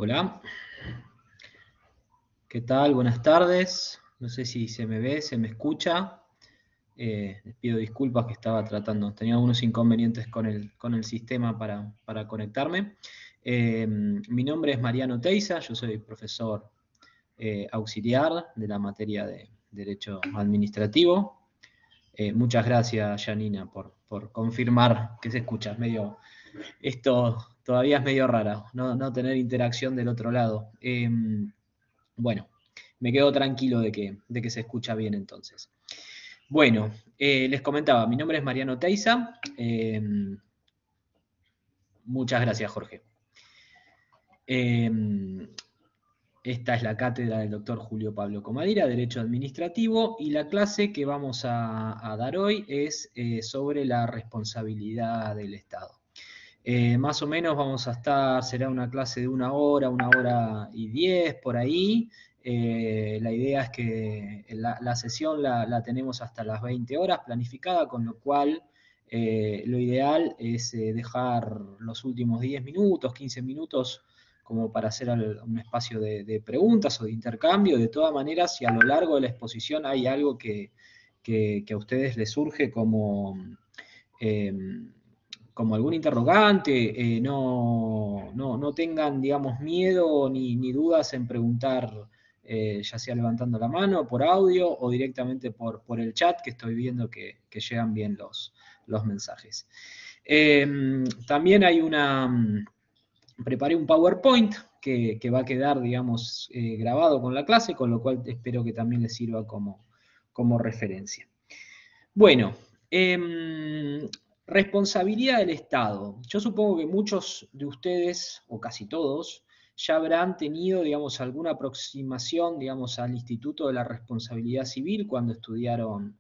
Hola, ¿qué tal? Buenas tardes. No sé si se me ve, se me escucha. Les pido disculpas que estaba tratando, tenía algunos inconvenientes con el sistema para conectarme. Mi nombre es Mariano Teiza, yo soy profesor auxiliar de la materia de Derecho Administrativo. Muchas gracias, Janina, por confirmar que se escucha. Esto todavía es medio raro, no tener interacción del otro lado. Bueno, me quedo tranquilo de que se escucha bien entonces. Bueno, les comentaba, mi nombre es Mariano Teiza. Muchas gracias, Jorge. Eh, Esta es la cátedra del doctor Julio Pablo Comadira, Derecho Administrativo, y la clase que vamos a dar hoy es sobre la responsabilidad del Estado. Más o menos vamos a estar, será una clase de 1 hora y 10 por ahí. La idea es que la sesión la tenemos hasta las 20 horas planificada, con lo cual lo ideal es dejar los últimos 10 minutos, 15 minutos como para hacer un espacio de preguntas o de intercambio. De todas maneras, si a lo largo de la exposición hay algo que a ustedes les surge eh, como algún interrogante, no tengan, digamos, miedo ni dudas en preguntar, ya sea levantando la mano, por audio o directamente por el chat, que estoy viendo que llegan bien los mensajes. También preparé un PowerPoint que va a quedar, digamos, grabado con la clase, con lo cual espero que también les sirva como referencia. Bueno, responsabilidad del Estado. Yo supongo que muchos de ustedes, o casi todos, ya habrán tenido, digamos, alguna aproximación, digamos, al Instituto de la Responsabilidad Civil cuando estudiaron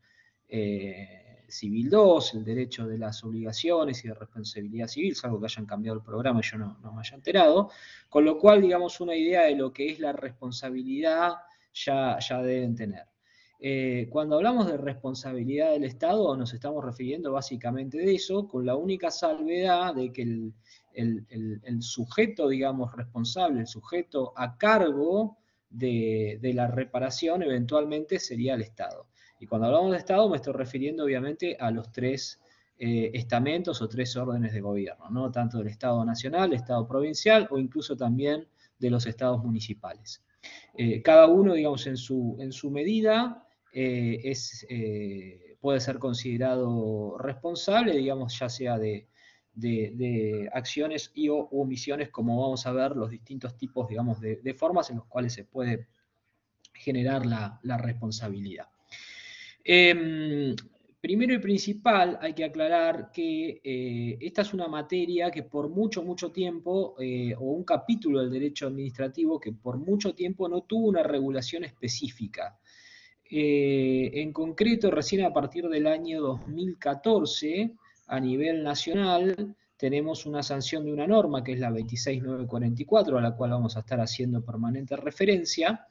Civil 2, el derecho de las obligaciones y de responsabilidad civil, salvo que hayan cambiado el programa y yo no me haya enterado, con lo cual, digamos, una idea de lo que es la responsabilidad ya deben tener. Cuando hablamos de responsabilidad del Estado nos estamos refiriendo básicamente de eso, con la única salvedad de que el sujeto, digamos, responsable, el sujeto a cargo de la reparación eventualmente sería el Estado. Y cuando hablamos de Estado me estoy refiriendo obviamente a los tres estamentos o tres órdenes de gobierno, ¿no? Tanto del Estado nacional, Estado provincial o incluso también de los estados municipales. Cada uno, digamos, en su medida puede ser considerado responsable, digamos, ya sea de acciones y o omisiones, como vamos a ver los distintos tipos, digamos, de formas en los cuales se puede generar la responsabilidad. Primero y principal, hay que aclarar que esta es una materia que por mucho tiempo, o un capítulo del derecho administrativo que por mucho tiempo no tuvo una regulación específica. En concreto, recién a partir del año 2014, a nivel nacional, tenemos una sanción de una norma, que es la 26944, a la cual vamos a estar haciendo permanente referencia,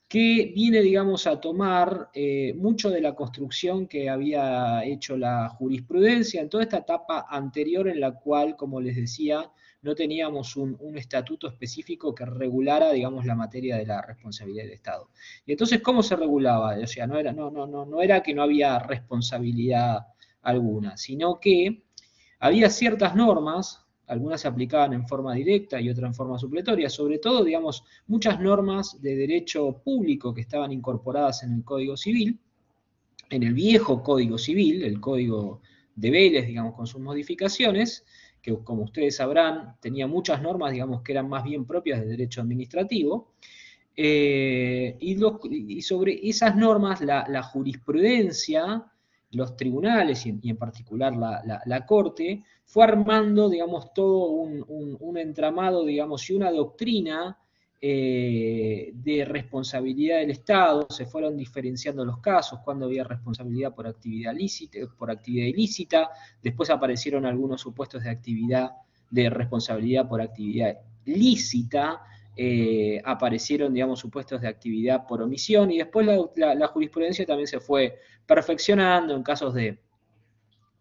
que viene, digamos, a tomar mucho de la construcción que había hecho la jurisprudencia en toda esta etapa anterior en la cual, como les decía, no teníamos un estatuto específico que regulara, digamos, la materia de la responsabilidad del Estado. Y entonces, ¿cómo se regulaba? O sea, no era que no había responsabilidad alguna, sino que había ciertas normas, algunas se aplicaban en forma directa y otras en forma supletoria, sobre todo, digamos, muchas normas de derecho público que estaban incorporadas en el Código Civil, en el viejo Código Civil, el Código de Vélez, digamos, con sus modificaciones, que como ustedes sabrán, tenía muchas normas, digamos, que eran más bien propias de derecho administrativo, y sobre esas normas la jurisprudencia, los tribunales y en particular la Corte, fue armando, digamos, todo un entramado, digamos, y una doctrina de responsabilidad del Estado. Se fueron diferenciando los casos, cuando había responsabilidad por actividad ilícita, después aparecieron algunos supuestos de responsabilidad por actividad lícita, aparecieron, digamos, supuestos de actividad por omisión, y después la jurisprudencia también se fue perfeccionando en casos de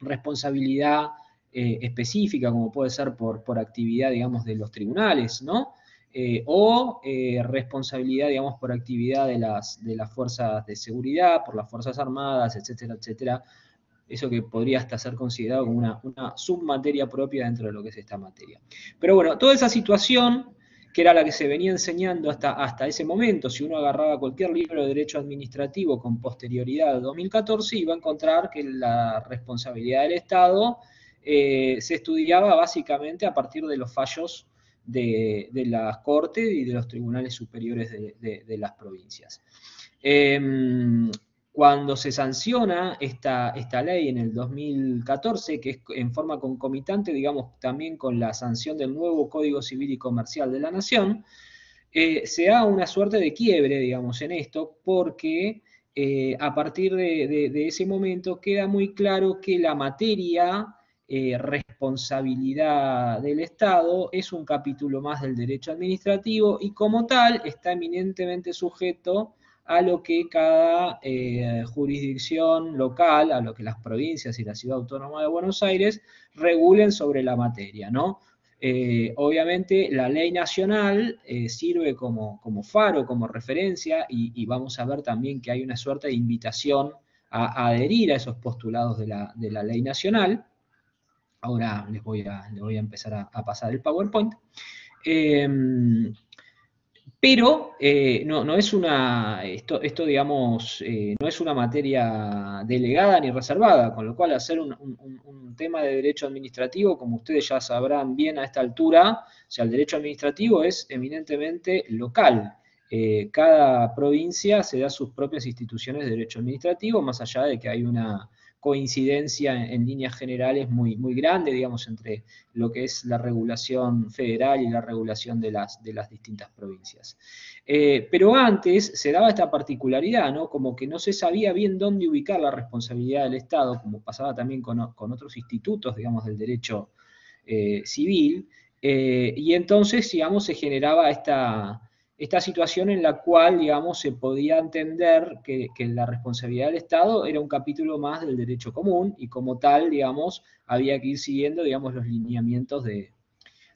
responsabilidad específica, como puede ser por actividad, digamos, de los tribunales, ¿no? o responsabilidad, digamos, por actividad de las fuerzas de seguridad, por las Fuerzas Armadas, etcétera, etcétera. Eso que podría hasta ser considerado como una submateria propia dentro de lo que es esta materia. Pero bueno, toda esa situación, que era la que se venía enseñando hasta ese momento, si uno agarraba cualquier libro de derecho administrativo con posterioridad al 2014, iba a encontrar que la responsabilidad del Estado se estudiaba básicamente a partir de los fallos de las Cortes y de los tribunales superiores de las provincias. Cuando se sanciona esta ley en el 2014, que es en forma concomitante, digamos, también con la sanción del nuevo Código Civil y Comercial de la Nación, se da una suerte de quiebre, digamos, en esto, porque a partir de ese momento queda muy claro que la materia responsabilidad del Estado es un capítulo más del derecho administrativo y como tal está eminentemente sujeto a lo que cada jurisdicción local, a lo que las provincias y la Ciudad Autónoma de Buenos Aires regulen sobre la materia, ¿no? Obviamente la ley nacional sirve como faro, como referencia, y vamos a ver también que hay una suerte de invitación a adherir a esos postulados de la ley nacional. Ahora les voy a empezar a pasar el PowerPoint. Pero no es esto digamos, no es una materia delegada ni reservada, con lo cual hacer un tema de derecho administrativo, como ustedes ya sabrán bien a esta altura, o sea, el derecho administrativo es eminentemente local. Cada provincia se da sus propias instituciones de derecho administrativo, más allá de que hay una coincidencia en líneas generales muy, muy grande, digamos, entre lo que es la regulación federal y la regulación de las distintas provincias. Pero antes se daba esta particularidad, ¿no? Como que no se sabía bien dónde ubicar la responsabilidad del Estado, como pasaba también con otros institutos, digamos, del derecho civil, y entonces, digamos, se generaba esta situación en la cual, digamos, se podía entender que la responsabilidad del Estado era un capítulo más del derecho común y como tal, digamos, había que ir siguiendo, digamos, los lineamientos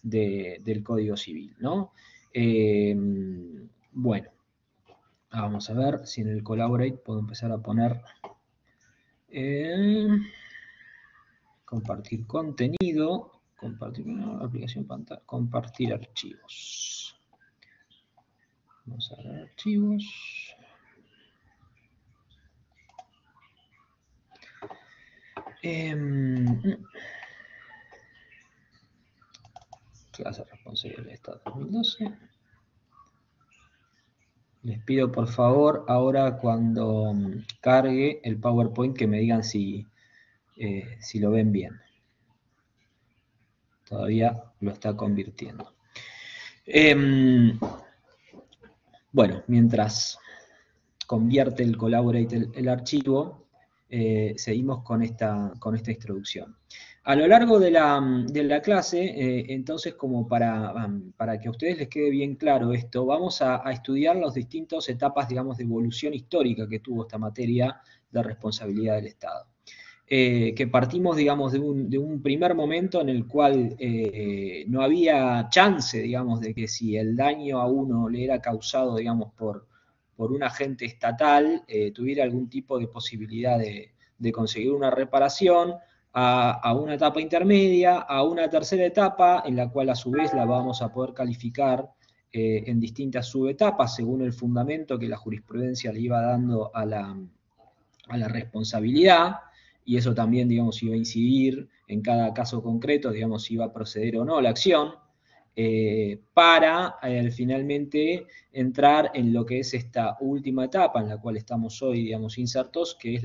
del Código Civil, ¿no? Bueno, vamos a ver si en el Collaborate puedo empezar a poner compartir contenido, compartir una aplicación pantalla, compartir archivos. Vamos a ver archivos. Clase responsabilidad del Estado 2012. Les pido por favor ahora cuando cargue el PowerPoint que me digan si lo ven bien. Todavía lo está convirtiendo. Bueno, mientras convierte el Collaborate el archivo, seguimos con esta introducción. A lo largo de la clase, entonces, como para que a ustedes les quede bien claro esto, vamos a estudiar las distintas etapas, digamos, de evolución histórica que tuvo esta materia de responsabilidad del Estado. Que partimos, digamos, de un primer momento en el cual no había chance, digamos, de que si el daño a uno le era causado, digamos, por un agente estatal, tuviera algún tipo de posibilidad de conseguir una reparación, a una etapa intermedia, a una tercera etapa, en la cual a su vez la vamos a poder calificar en distintas subetapas, según el fundamento que la jurisprudencia le iba dando a la responsabilidad, y eso también, digamos, iba a incidir en cada caso concreto, digamos, si iba a proceder o no la acción, para finalmente entrar en lo que es esta última etapa en la cual estamos hoy, digamos, insertos, que es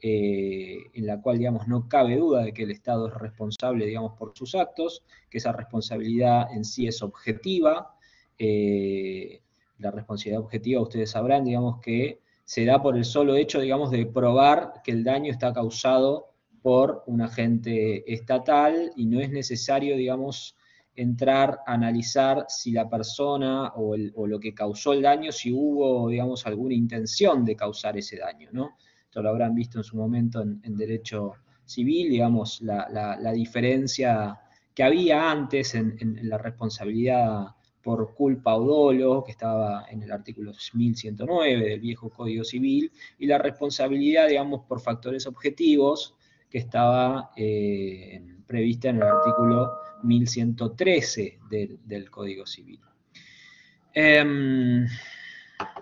en la cual, digamos, no cabe duda de que el Estado es responsable, digamos, por sus actos, que esa responsabilidad en sí es objetiva. La responsabilidad objetiva, ustedes sabrán, digamos, que se da por el solo hecho, digamos, de probar que el daño está causado por un agente estatal y no es necesario, digamos, entrar a analizar si la persona o lo que causó el daño, si hubo, digamos, alguna intención de causar ese daño, ¿no? Esto lo habrán visto en su momento en derecho civil, digamos, la diferencia que había antes en la responsabilidad por culpa o dolo, que estaba en el artículo 1109 del viejo Código Civil, y la responsabilidad, digamos, por factores objetivos, que estaba prevista en el artículo 1113 del Código Civil.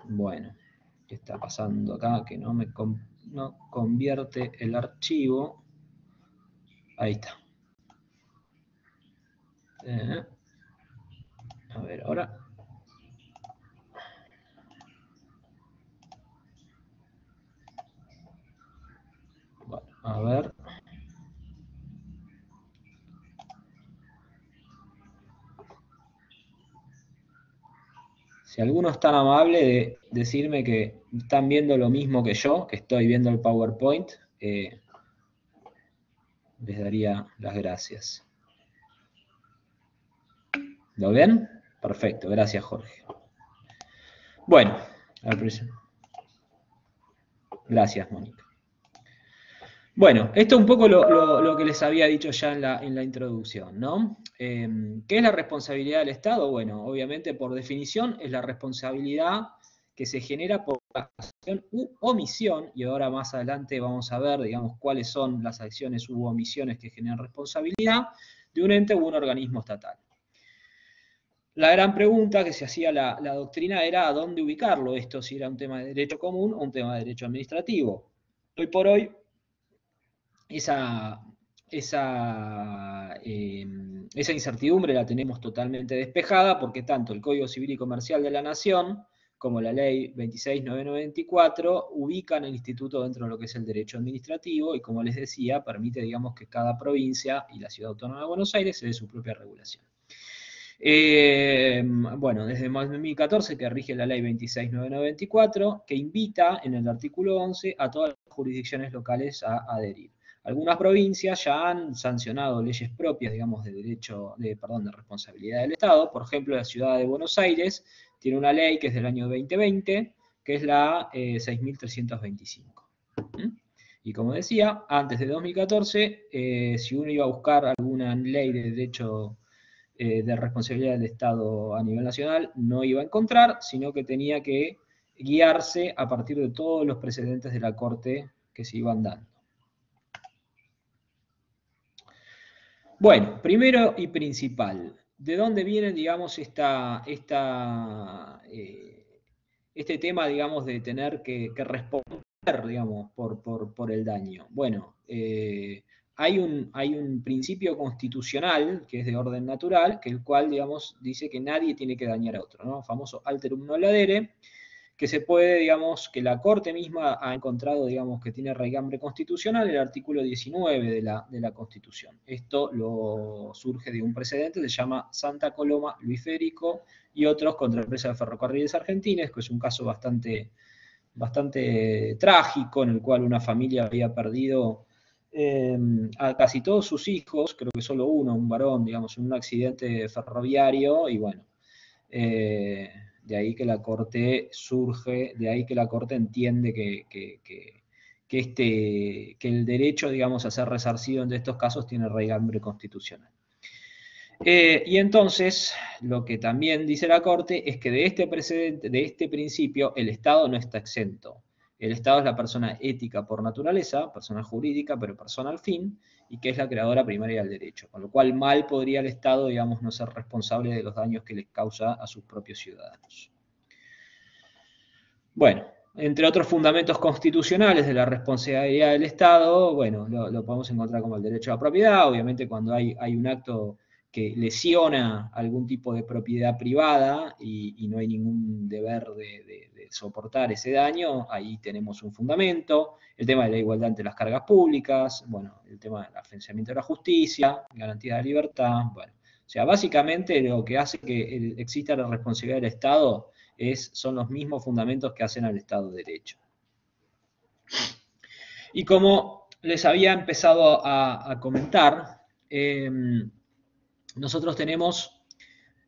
Bueno, ¿qué está pasando acá? Que no convierte el archivo. Ahí está. A ver, ahora. Bueno, a ver. Si alguno es tan amable de decirme que están viendo lo mismo que yo, que estoy viendo el PowerPoint, les daría las gracias. ¿Lo ven? Perfecto, gracias Jorge. Bueno, gracias Mónica. Bueno, esto es un poco lo que les había dicho ya en la introducción, ¿no? ¿Qué es la responsabilidad del Estado? Bueno, obviamente por definición es la responsabilidad que se genera por acción u omisión, y ahora más adelante vamos a ver, digamos, cuáles son las acciones u omisiones que generan responsabilidad de un ente u un organismo estatal. La gran pregunta que se hacía la doctrina era a dónde ubicarlo esto, si era un tema de derecho común o un tema de derecho administrativo. Hoy por hoy, esa incertidumbre la tenemos totalmente despejada porque tanto el Código Civil y Comercial de la Nación como la Ley 26.994 ubican el instituto dentro de lo que es el derecho administrativo y, como les decía, permite, digamos, que cada provincia y la Ciudad Autónoma de Buenos Aires se dé su propia regulación. Bueno, desde 2014 que rige la Ley 26.994, que invita en el artículo 11 a todas las jurisdicciones locales a adherir. Algunas provincias ya han sancionado leyes propias, digamos, de responsabilidad del Estado. Por ejemplo, la Ciudad de Buenos Aires tiene una ley que es del año 2020, que es la 6.325. Y como decía, antes de 2014, si uno iba a buscar alguna ley de derecho de responsabilidad del Estado a nivel nacional, no iba a encontrar, sino que tenía que guiarse a partir de todos los precedentes de la Corte que se iban dando. Bueno, primero y principal, ¿de dónde viene, digamos, este tema, digamos, de tener que responder, digamos, por el daño? Bueno, hay un principio constitucional que es de orden natural, que el cual, digamos, dice que nadie tiene que dañar a otro, ¿no? El famoso alterum non ladere, que se puede, digamos, que la Corte misma ha encontrado, digamos, que tiene raigambre constitucional el artículo 19 de la Constitución. Esto surge de un precedente, se llama Santa Coloma, Luis Federico y otros contra la empresa de ferrocarriles argentinos, que es un caso bastante trágico, en el cual una familia había perdido a casi todos sus hijos, creo que solo uno, un varón, digamos, en un accidente ferroviario, y bueno, de ahí que la Corte surge, de ahí que la Corte entiende que el derecho, digamos, a ser resarcido en estos casos tiene raigambre constitucional. Y entonces, lo que también dice la Corte es que de este precedente, de este principio, el Estado no está exento. El Estado es la persona ética por naturaleza, persona jurídica, pero persona al fin, y que es la creadora primaria del derecho. Con lo cual, mal podría el Estado, digamos, no ser responsable de los daños que les causa a sus propios ciudadanos. Bueno, entre otros fundamentos constitucionales de la responsabilidad del Estado, bueno, lo podemos encontrar como el derecho a la propiedad. Obviamente, cuando hay un acto que lesiona algún tipo de propiedad privada y no hay ningún deber de soportar ese daño, ahí tenemos un fundamento. El tema de la igualdad entre las cargas públicas, bueno, el tema del afianzamiento de la justicia, garantía de la libertad, bueno. O sea, básicamente lo que hace que exista la responsabilidad del Estado son los mismos fundamentos que hacen al Estado de Derecho. Y como les había empezado a comentar, nosotros tenemos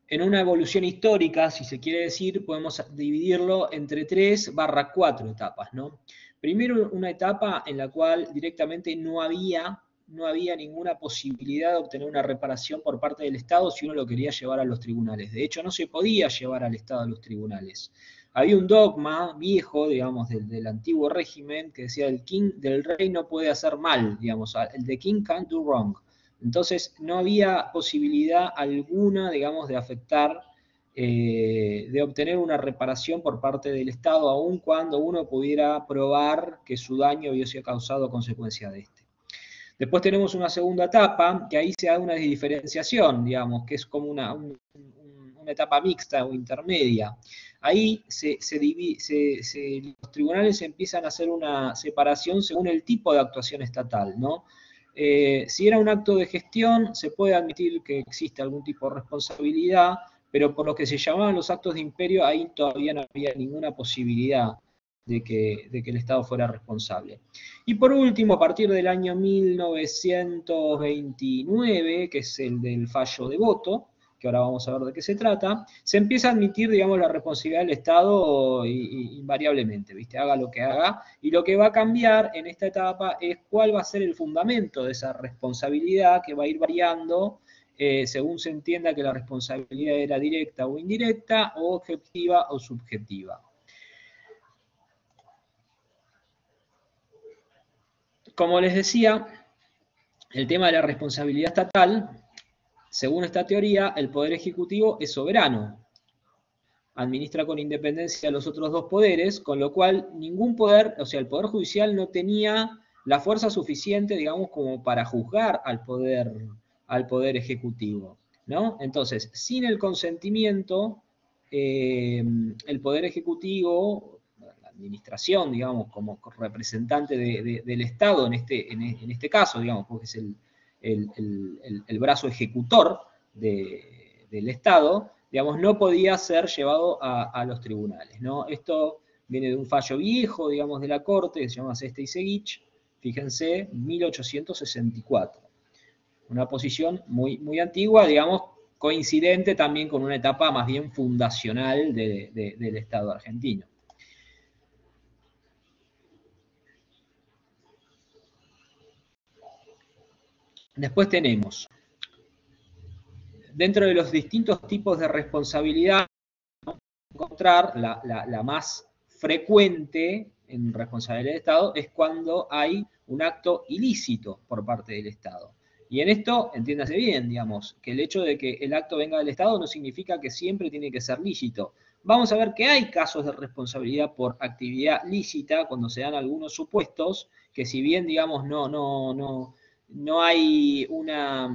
en una evolución histórica, si se quiere decir, podemos dividirlo entre 3/4 etapas, ¿no? Primero, una etapa en la cual directamente no había no había ninguna posibilidad de obtener una reparación por parte del Estado si uno lo quería llevar a los tribunales. De hecho, no se podía llevar al Estado a los tribunales. Había un dogma viejo, digamos, del antiguo régimen, que decía del rey no puede hacer mal, digamos, el the king can't do wrong. Entonces, no había posibilidad alguna, digamos, de afectar, de obtener una reparación por parte del Estado, aun cuando uno pudiera probar que su daño había sido causado a consecuencia de este. Después tenemos una segunda etapa, que ahí se da una diferenciación, digamos, que es como una etapa mixta o intermedia. Ahí los tribunales empiezan a hacer una separación según el tipo de actuación estatal, ¿no? Si era un acto de gestión, se puede admitir que existe algún tipo de responsabilidad, pero por lo que se llamaban los actos de imperio, ahí todavía no había ninguna posibilidad de que el Estado fuera responsable. Y por último, a partir del año 1929, que es el del fallo de voto, que ahora vamos a ver de qué se trata, se empieza a admitir, digamos, la responsabilidad del Estado invariablemente, ¿viste? Haga lo que haga, y lo que va a cambiar en esta etapa es cuál va a ser el fundamento de esa responsabilidad, que va a ir variando según se entienda que la responsabilidad era directa o indirecta, o objetiva o subjetiva. Como les decía, el tema de la responsabilidad estatal, según esta teoría, el Poder Ejecutivo es soberano, administra con independencia a los otros dos poderes, con lo cual ningún poder, o sea, el Poder Judicial no tenía la fuerza suficiente, digamos, como para juzgar al Poder Ejecutivo, ¿no? Entonces, sin el consentimiento, el Poder Ejecutivo, la administración, digamos, como representante del Estado en este caso, digamos, porque es el brazo ejecutor del Estado, digamos, no podía ser llevado a los tribunales, ¿no? Esto viene de un fallo viejo, digamos, de la Corte, que se llama Seste y Seguich, fíjense, 1864. Una posición muy, muy antigua, digamos, coincidente también con una etapa más bien fundacional del Estado argentino. Después tenemos, dentro de los distintos tipos de responsabilidad, encontrar la más frecuente en responsabilidad del Estado es cuando hay un acto ilícito por parte del Estado. Y en esto, entiéndase bien, digamos, que el hecho de que el acto venga del Estado no significa que siempre tiene que ser lícito. Vamos a ver que hay casos de responsabilidad por actividad lícita cuando se dan algunos supuestos que si bien, digamos, no hay una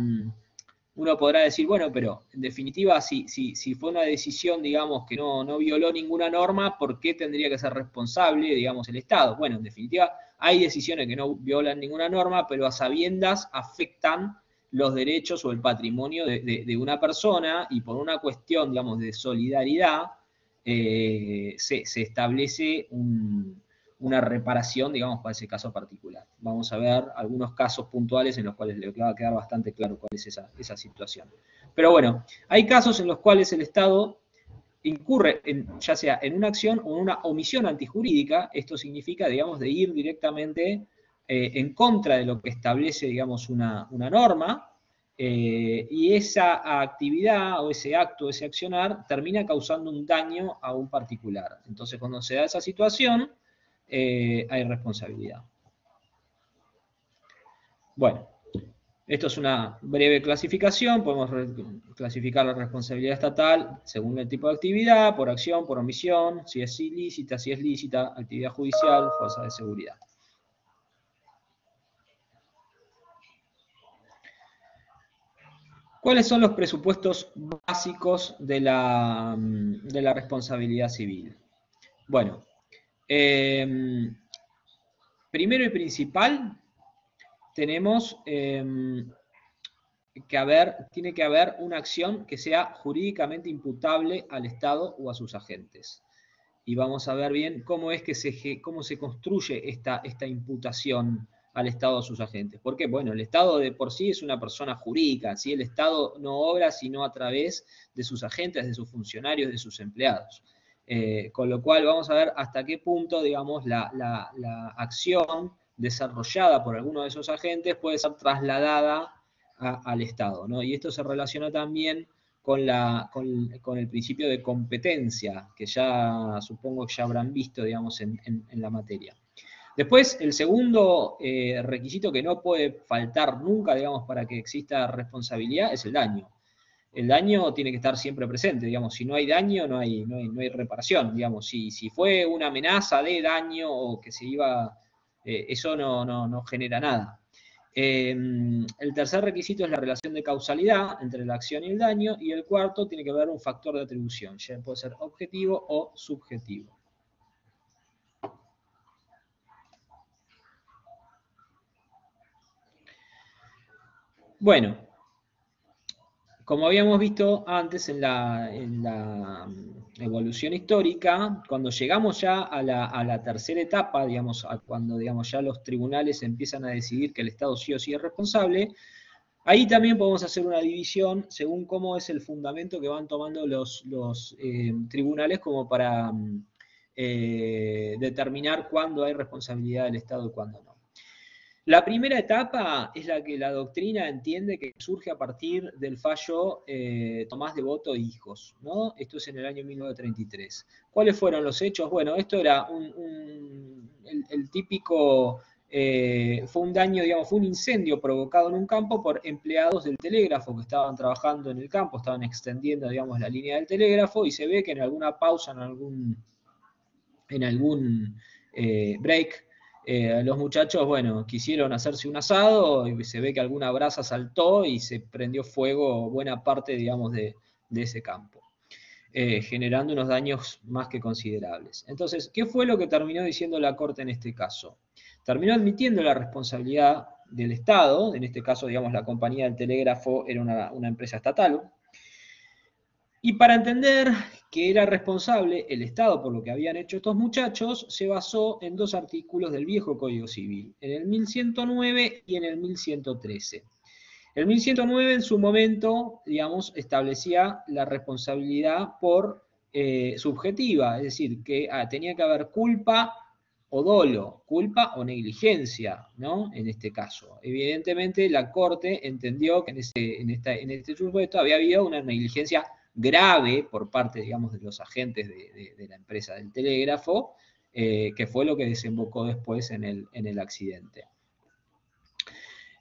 uno podrá decir, bueno, pero en definitiva, si fue una decisión, digamos, que no violó ninguna norma, ¿por qué tendría que ser responsable, digamos, el Estado? Bueno, en definitiva, hay decisiones que no violan ninguna norma, pero a sabiendas afectan los derechos o el patrimonio de una persona y por una cuestión, digamos, de solidaridad, se establece una reparación, digamos, para ese caso particular. Vamos a ver algunos casos puntuales en los cuales le va a quedar bastante claro cuál es esa situación. Pero bueno, hay casos en los cuales el Estado incurre ya sea en una acción o en una omisión antijurídica. Esto significa, digamos, de ir directamente en contra de lo que establece, digamos, una norma, y esa actividad o ese acto, ese accionar, termina causando un daño a un particular. Entonces, cuando se da esa situación, hay responsabilidad. Bueno, esto es una breve clasificación. Podemos clasificar la responsabilidad estatal según el tipo de actividad, por acción, por omisión, si es ilícita, si es lícita, actividad judicial, fuerza de seguridad. ¿Cuáles son los presupuestos básicos de la responsabilidad civil? Bueno, primero y principal, tenemos tiene que haber una acción que sea jurídicamente imputable al Estado o a sus agentes. Y vamos a ver bien cómo se construye esta imputación al Estado o a sus agentes. ¿Por qué? Bueno, el Estado de por sí es una persona jurídica, ¿sí? El Estado no obra sino a través de sus agentes, de sus funcionarios, de sus empleados. Con lo cual vamos a ver hasta qué punto, digamos, la acción desarrollada por alguno de esos agentes puede ser trasladada al Estado, ¿no? Y esto se relaciona también con el principio de competencia, que ya supongo que ya habrán visto, digamos, en la materia. Después, el segundo requisito que no puede faltar nunca, digamos, para que exista responsabilidad es el daño. El daño tiene que estar siempre presente, digamos, si no hay daño no hay reparación, digamos, si fue una amenaza de daño o que se iba, eso no genera nada. El tercer requisito es la relación de causalidad entre la acción y el daño, y el cuarto tiene que ver un factor de atribución, ya puede ser objetivo o subjetivo. Bueno, como habíamos visto antes en la evolución histórica, cuando llegamos ya a la tercera etapa, digamos, cuando digamos, ya los tribunales empiezan a decidir que el Estado sí o sí es responsable, ahí también podemos hacer una división según cómo es el fundamento que van tomando los tribunales como para determinar cuándo hay responsabilidad del Estado y cuándo no. La primera etapa es la que la doctrina entiende que surge a partir del fallo Tomás de Boto e Hijos, ¿no? Esto es en el año 1933. ¿Cuáles fueron los hechos? Bueno, esto era el típico, fue un daño, digamos, fue un incendio provocado en un campo por empleados del telégrafo que estaban trabajando en el campo, estaban extendiendo, digamos, la línea del telégrafo y se ve que en alguna pausa, en algún break, los muchachos, bueno, quisieron hacerse un asado y se ve que alguna brasa saltó y se prendió fuego buena parte, digamos, de ese campo, generando unos daños más que considerables. Entonces, ¿qué fue lo que terminó diciendo la Corte en este caso? Terminó admitiendo la responsabilidad del Estado, en este caso, digamos, la compañía del telégrafo era una empresa estatal, y para entender que era responsable el Estado por lo que habían hecho estos muchachos, se basó en dos artículos del viejo Código Civil, en el 1109 y en el 1113. El 1109 en su momento, digamos, establecía la responsabilidad por subjetiva, es decir, que tenía que haber culpa o dolo, culpa o negligencia, ¿no? En este caso. Evidentemente la Corte entendió que en este supuesto había habido una negligencia grave por parte, digamos, de los agentes de la empresa del telégrafo, que fue lo que desembocó después en el accidente.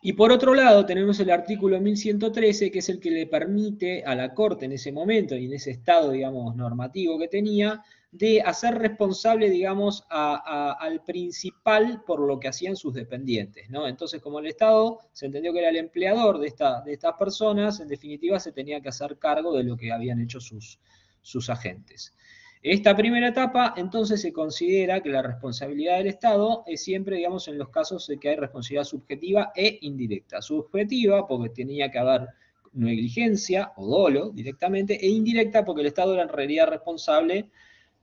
Y por otro lado tenemos el artículo 1113, que es el que le permite a la Corte en ese momento y en ese estado, digamos, normativo que tenía, de hacer responsable, digamos, al principal por lo que hacían sus dependientes, ¿no? Entonces, como el Estado se entendió que era el empleador de estas personas, en definitiva se tenía que hacer cargo de lo que habían hecho sus agentes. Esta primera etapa, entonces, se considera que la responsabilidad del Estado es siempre, digamos, en los casos de que hay responsabilidad subjetiva e indirecta. Subjetiva, porque tenía que haber negligencia o dolo directamente, e indirecta, porque el Estado era en realidad responsable,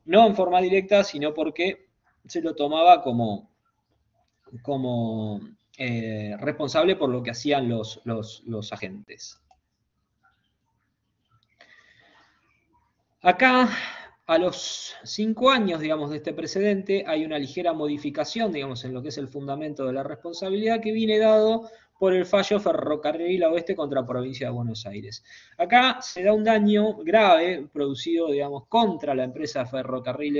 no en forma directa, sino porque se lo tomaba como responsable por lo que hacían los agentes. Acá, a los 5 años, digamos, de este precedente, hay una ligera modificación, digamos, en lo que es el fundamento de la responsabilidad que viene dado por el fallo Ferrocarril Oeste contra Provincia de Buenos Aires. Acá se da un daño grave producido, digamos, contra la empresa Ferrocarril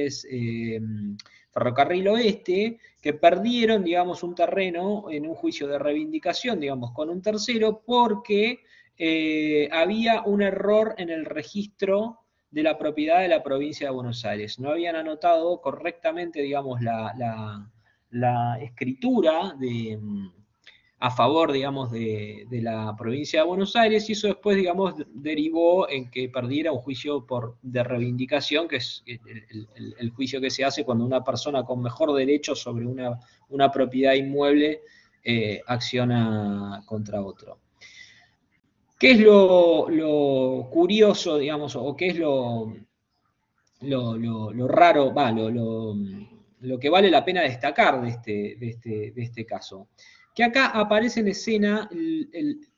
Oeste, que perdieron, digamos, un terreno en un juicio de reivindicación, digamos, con un tercero, porque había un error en el registro de la propiedad de la provincia de Buenos Aires. No habían anotado correctamente, digamos, la escritura a favor, digamos, de la provincia de Buenos Aires, y eso después, digamos, derivó en que perdiera un juicio de reivindicación, que es el juicio que se hace cuando una persona con mejor derecho sobre una propiedad inmueble acciona contra otro. ¿Qué es lo curioso, digamos, o qué es lo raro, lo que vale la pena destacar de este caso? Que acá aparece en escena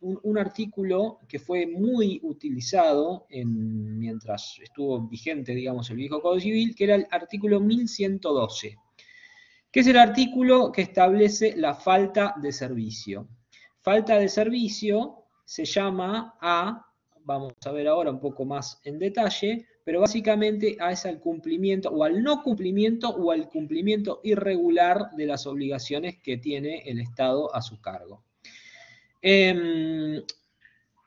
un artículo que fue muy utilizado mientras estuvo vigente, digamos, el viejo Código Civil, que era el artículo 1112. que es el artículo que establece la falta de servicio. Falta de servicio se llama vamos a ver ahora un poco más en detalle, pero básicamente es al cumplimiento o al no cumplimiento o al cumplimiento irregular de las obligaciones que tiene el Estado a su cargo.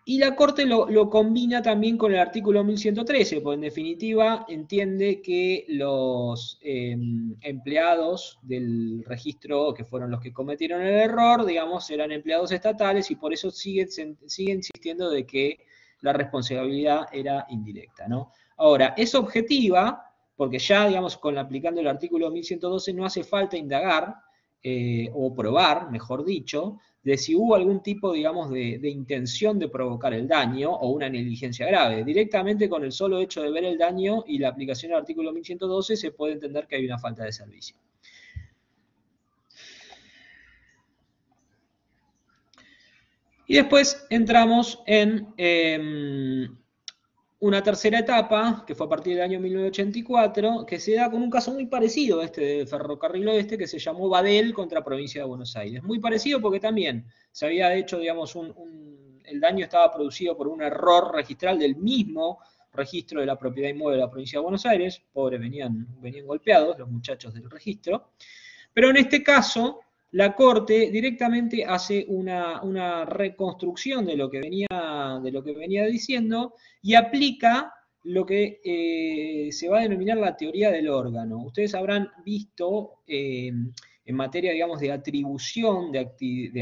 Y la Corte lo combina también con el artículo 1113, porque en definitiva entiende que los empleados del registro, que fueron los que cometieron el error, digamos, eran empleados estatales y por eso sigue insistiendo de que la responsabilidad era indirecta, ¿no? Ahora, es objetiva, porque ya, digamos, aplicando el artículo 1112 no hace falta indagar o probar, mejor dicho, de si hubo algún tipo, digamos, de intención de provocar el daño o una negligencia grave. Directamente con el solo hecho de ver el daño y la aplicación del artículo 1112 se puede entender que hay una falta de servicio. Y después entramos en una tercera etapa, que fue a partir del año 1984, que se da con un caso muy parecido a este de Ferrocarril Oeste, que se llamó Badel contra Provincia de Buenos Aires. Muy parecido porque también se había hecho, digamos, el daño estaba producido por un error registral del mismo registro de la propiedad inmueble de la Provincia de Buenos Aires. Pobres, venían golpeados los muchachos del registro. Pero en este caso, la Corte directamente hace una reconstrucción de lo que venía diciendo y aplica lo que se va a denominar la teoría del órgano. Ustedes habrán visto en materia, digamos, de atribución de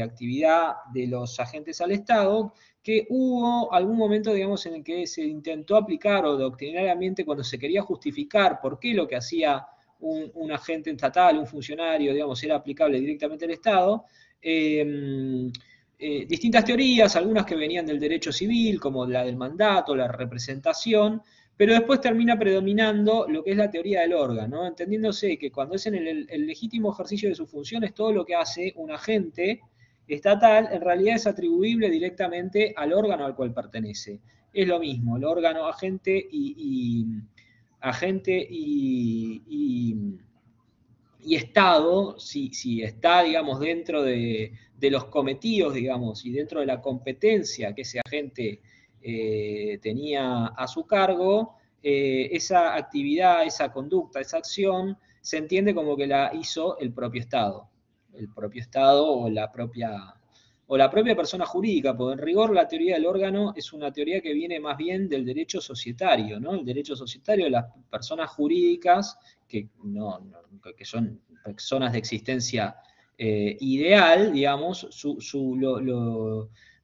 actividad de los agentes al Estado, que hubo algún momento, digamos, en el que se intentó aplicar o doctrinariamente cuando se quería justificar por qué lo que hacía un agente estatal, un funcionario, digamos, era aplicable directamente al Estado. Distintas teorías, algunas que venían del derecho civil, como la del mandato, la representación, pero después termina predominando lo que es la teoría del órgano, ¿no? Entendiéndose que cuando es en el legítimo ejercicio de sus funciones, todo lo que hace un agente estatal en realidad es atribuible directamente al órgano al cual pertenece. Es lo mismo, el órgano agente y Estado, si está, digamos, dentro de los cometidos, digamos, y dentro de la competencia que ese agente tenía a su cargo, esa actividad, esa conducta, esa acción, se entiende como que la hizo el propio Estado. El propio Estado o la propia persona jurídica, porque en rigor la teoría del órgano es una teoría que viene más bien del derecho societario, ¿no? El derecho societario de las personas jurídicas, que son personas de existencia ideal, digamos,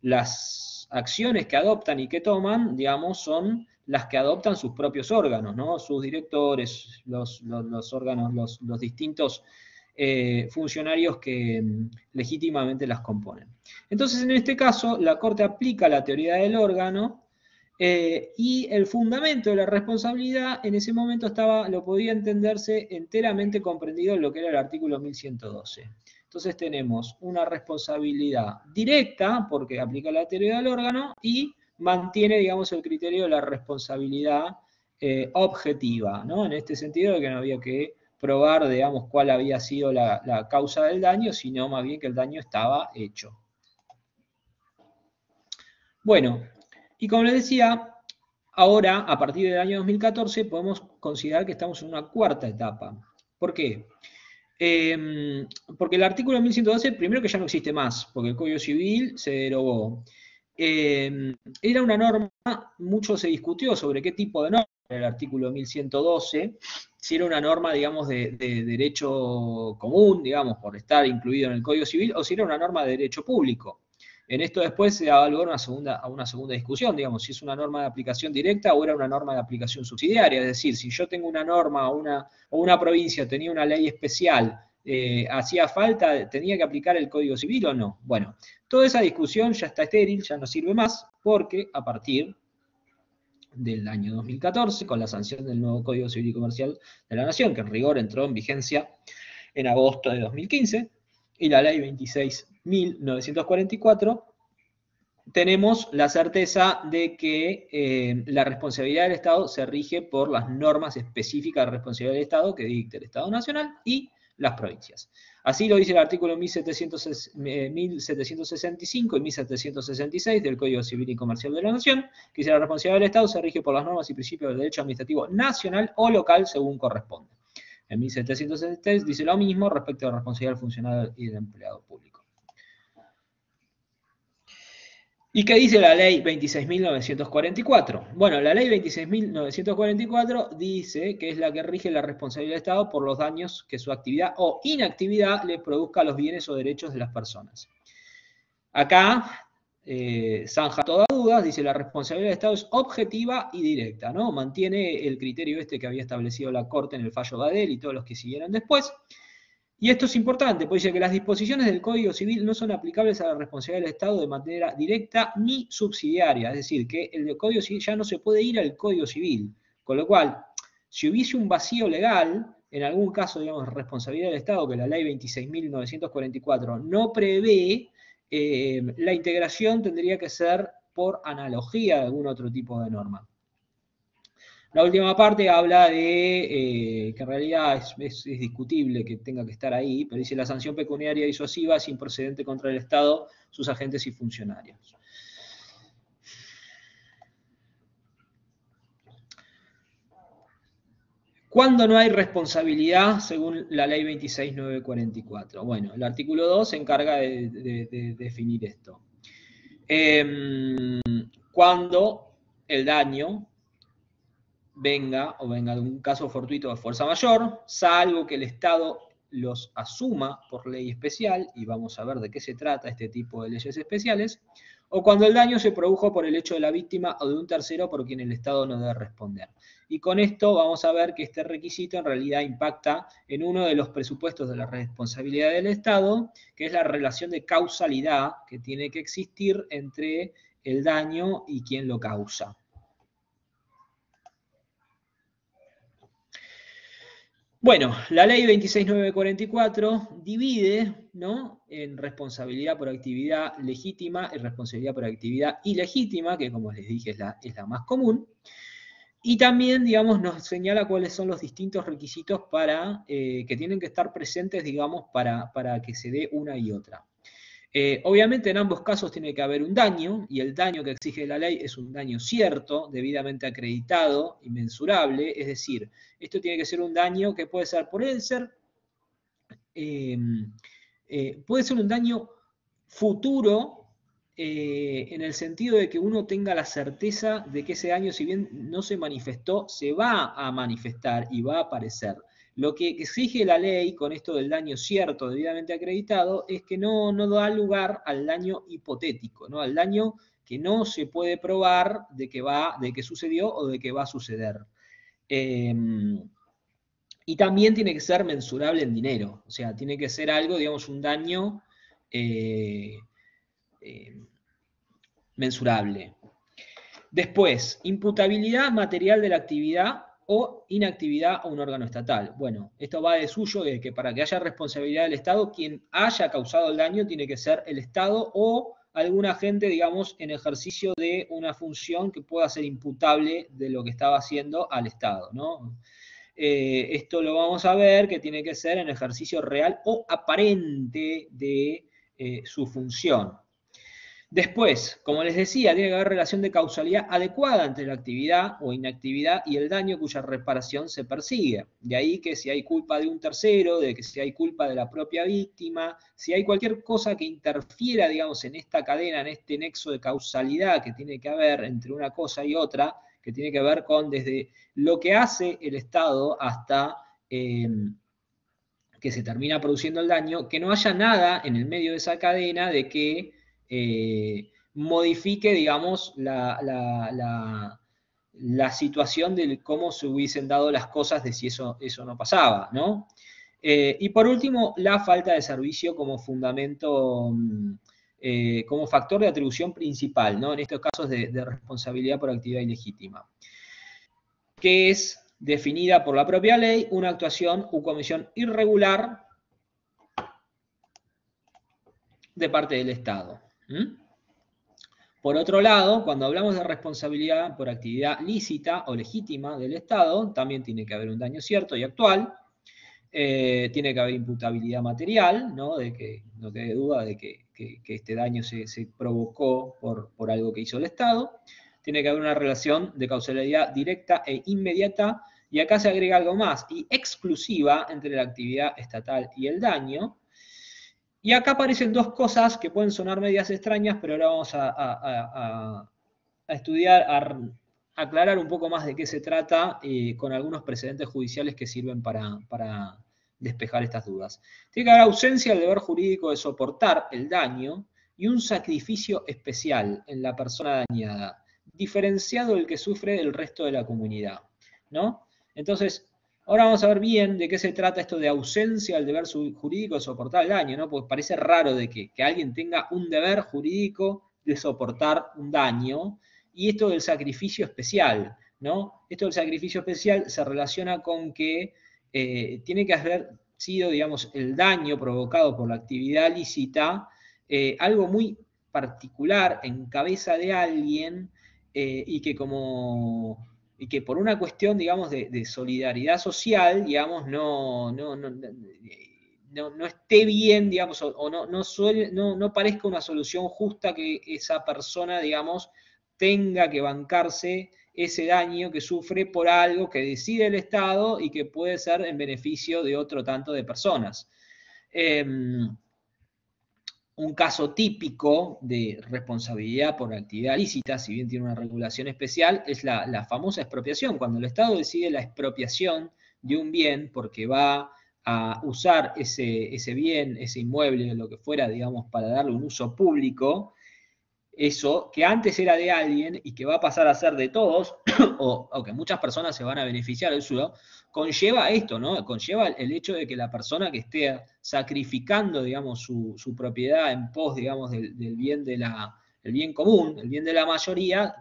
las acciones que adoptan y que toman, digamos, son las que adoptan sus propios órganos, ¿no? Sus directores, los órganos, los distintos funcionarios que legítimamente las componen. Entonces, en este caso, la Corte aplica la teoría del órgano y el fundamento de la responsabilidad en ese momento lo podía entenderse enteramente comprendido en lo que era el artículo 1112. Entonces tenemos una responsabilidad directa, porque aplica la teoría del órgano, y mantiene, digamos, el criterio de la responsabilidad objetiva, ¿no? En este sentido de que no había que probar, digamos, cuál había sido la causa del daño, sino más bien que el daño estaba hecho. Bueno, y como les decía, ahora, a partir del año 2014, podemos considerar que estamos en una cuarta etapa. ¿Por qué? Porque el artículo 1112, primero que ya no existe más, porque el Código Civil se derogó. Era una norma, mucho se discutió sobre qué tipo de norma era el artículo 1112, si era una norma, digamos, de derecho común, digamos, por estar incluido en el Código Civil, o si era una norma de derecho público. En esto después se daba lugar a una segunda discusión, digamos, si es una norma de aplicación directa o era una norma de aplicación subsidiaria. Es decir, si yo tengo una norma o una provincia tenía una ley especial, hacía falta, tenía que aplicar el Código Civil o no. Bueno, toda esa discusión ya está estéril, ya no sirve más, porque a partir del año 2014, con la sanción del nuevo Código Civil y Comercial de la Nación, que en rigor entró en vigencia en agosto de 2015, y la ley 26.944, tenemos la certeza de que la responsabilidad del Estado se rige por las normas específicas de responsabilidad del Estado que dicta el Estado Nacional y las provincias. Así lo dice el artículo 1765 y 1766 del Código Civil y Comercial de la Nación, que dice: la responsabilidad del Estado se rige por las normas y principios del derecho administrativo nacional o local según corresponda. En 1766 dice lo mismo respecto a la responsabilidad del funcionario y del empleado público. ¿Y qué dice la ley 26.944? Bueno, la ley 26.944 dice que es la que rige la responsabilidad del Estado por los daños que su actividad o inactividad le produzca a los bienes o derechos de las personas. Acá, zanja toda duda, dice: la responsabilidad del Estado es objetiva y directa, ¿no? Mantiene el criterio este que había establecido la Corte en el fallo Gadel y todos los que siguieron después. Y esto es importante, porque dice que las disposiciones del Código Civil no son aplicables a la responsabilidad del Estado de manera directa ni subsidiaria. Es decir, que el Código Civil ya no se puede ir al Código Civil. Con lo cual, si hubiese un vacío legal, en algún caso, digamos, responsabilidad del Estado, que la ley 26.944 no prevé, la integración tendría que ser por analogía de algún otro tipo de norma. La última parte habla de que en realidad es discutible que tenga que estar ahí, pero dice: la sanción pecuniaria disuasiva es improcedente contra el Estado, sus agentes y funcionarios. ¿Cuándo no hay responsabilidad según la ley 26.944? Bueno, el artículo 2 se encarga de definir esto. Cuando el daño venga de un caso fortuito de fuerza mayor, salvo que el Estado los asuma por ley especial, y vamos a ver de qué se trata este tipo de leyes especiales, o cuando el daño se produjo por el hecho de la víctima o de un tercero por quien el Estado no debe responder. Y con esto vamos a ver que este requisito en realidad impacta en uno de los presupuestos de la responsabilidad del Estado, que es la relación de causalidad que tiene que existir entre el daño y quien lo causa. Bueno, la ley 26.944 divide, ¿no?, en responsabilidad por actividad legítima y responsabilidad por actividad ilegítima, que como les dije es la más común, y también, digamos, nos señala cuáles son los distintos requisitos para, que tienen que estar presentes, digamos, para que se dé una y otra. Obviamente en ambos casos tiene que haber un daño, y el daño que exige la ley es un daño cierto, debidamente acreditado y mensurable, es decir, esto tiene que ser un daño que puede ser un daño futuro, en el sentido de que uno tenga la certeza de que ese daño, si bien no se manifestó, se va a manifestar y va a aparecer. Lo que exige la ley con esto del daño cierto, debidamente acreditado, es que no da lugar al daño hipotético, ¿no?, al daño que no se puede probar de que sucedió o de que va a suceder. Y también tiene que ser mensurable en dinero, o sea, tiene que ser algo, digamos, un daño mensurable. Después, imputabilidad material de la actividad o inactividad a un órgano estatal. Bueno, esto va de suyo, de que para que haya responsabilidad del Estado, quien haya causado el daño tiene que ser el Estado o algún agente, digamos, en ejercicio de una función que pueda ser imputable de lo que estaba haciendo al Estado, ¿no? Esto lo vamos a ver que tiene que ser en ejercicio real o aparente de su función. Después, como les decía, tiene que haber relación de causalidad adecuada entre la actividad o inactividad y el daño cuya reparación se persigue. De ahí que si hay culpa de un tercero, de que si hay culpa de la propia víctima, si hay cualquier cosa que interfiera, digamos, en esta cadena, en este nexo de causalidad que tiene que haber entre una cosa y otra, que tiene que ver con desde lo que hace el Estado hasta que se termina produciendo el daño, que no haya nada en el medio de esa cadena de que modifique, digamos, la situación de cómo se hubiesen dado las cosas de si eso no pasaba, ¿no? Y por último, la falta de servicio como fundamento, como factor de atribución principal, ¿no?, en estos casos de responsabilidad por actividad ilegítima, que es definida por la propia ley una actuación u comisión irregular de parte del Estado. Por otro lado, cuando hablamos de responsabilidad por actividad lícita o legítima del Estado, también tiene que haber un daño cierto y actual. Tiene que haber imputabilidad material, ¿no? De que no quede duda de que este daño se provocó por algo que hizo el Estado. Tiene que haber una relación de causalidad directa e inmediata, y acá se agrega algo más, y exclusiva entre la actividad estatal y el daño. Y acá aparecen dos cosas que pueden sonar medias extrañas, pero ahora vamos a estudiar, a aclarar un poco más de qué se trata, con algunos precedentes judiciales que sirven para despejar estas dudas. Tiene que haber ausencia del deber jurídico de soportar el daño y un sacrificio especial en la persona dañada, diferenciado del que sufre del resto de la comunidad, ¿no? Entonces, ahora vamos a ver bien de qué se trata esto de ausencia del deber jurídico de soportar el daño, ¿no? Porque parece raro de que alguien tenga un deber jurídico de soportar un daño, y esto del sacrificio especial, ¿no? Esto del sacrificio especial se relaciona con que tiene que haber sido, digamos, el daño provocado por la actividad lícita, algo muy particular en cabeza de alguien, y que por una cuestión, digamos, de solidaridad social, digamos, no esté bien, digamos, o no parezca una solución justa que esa persona, digamos, tenga que bancarse ese daño que sufre por algo que decide el Estado y que puede ser en beneficio de otro tanto de personas. Un caso típico de responsabilidad por actividad lícita, si bien tiene una regulación especial, es la famosa expropiación. Cuando el Estado decide la expropiación de un bien porque va a usar ese bien, ese inmueble, lo que fuera, digamos, para darle un uso público, eso que antes era de alguien y que va a pasar a ser de todos, o que muchas personas se van a beneficiar del suyo, conlleva esto, ¿no? Conlleva el hecho de que la persona que esté sacrificando, digamos, su propiedad en pos, digamos, del bien el bien común, el bien de la mayoría,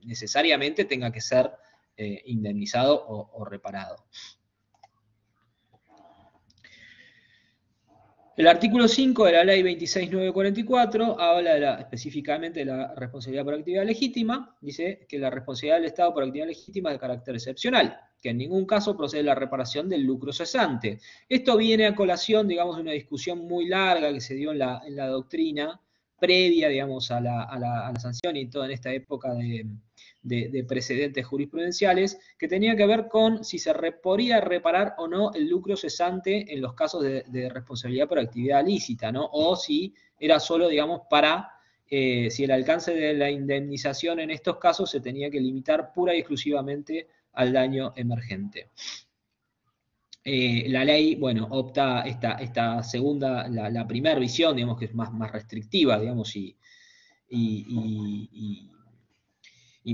necesariamente tenga que ser indemnizado o reparado. El artículo 5 de la ley 26.944 habla específicamente de la responsabilidad por actividad legítima. Dice que la responsabilidad del Estado por actividad legítima es de carácter excepcional, que en ningún caso procede la reparación del lucro cesante. Esto viene a colación, digamos, de una discusión muy larga que se dio en la doctrina previa, digamos, a la sanción, y toda en esta época de precedentes jurisprudenciales, que tenía que ver con si se podía reparar o no el lucro cesante en los casos de responsabilidad por actividad lícita, ¿no? O si era solo, digamos, si el alcance de la indemnización en estos casos se tenía que limitar pura y exclusivamente al daño emergente. La ley, bueno, opta esta segunda, la primera visión, digamos, que es más restrictiva, digamos, y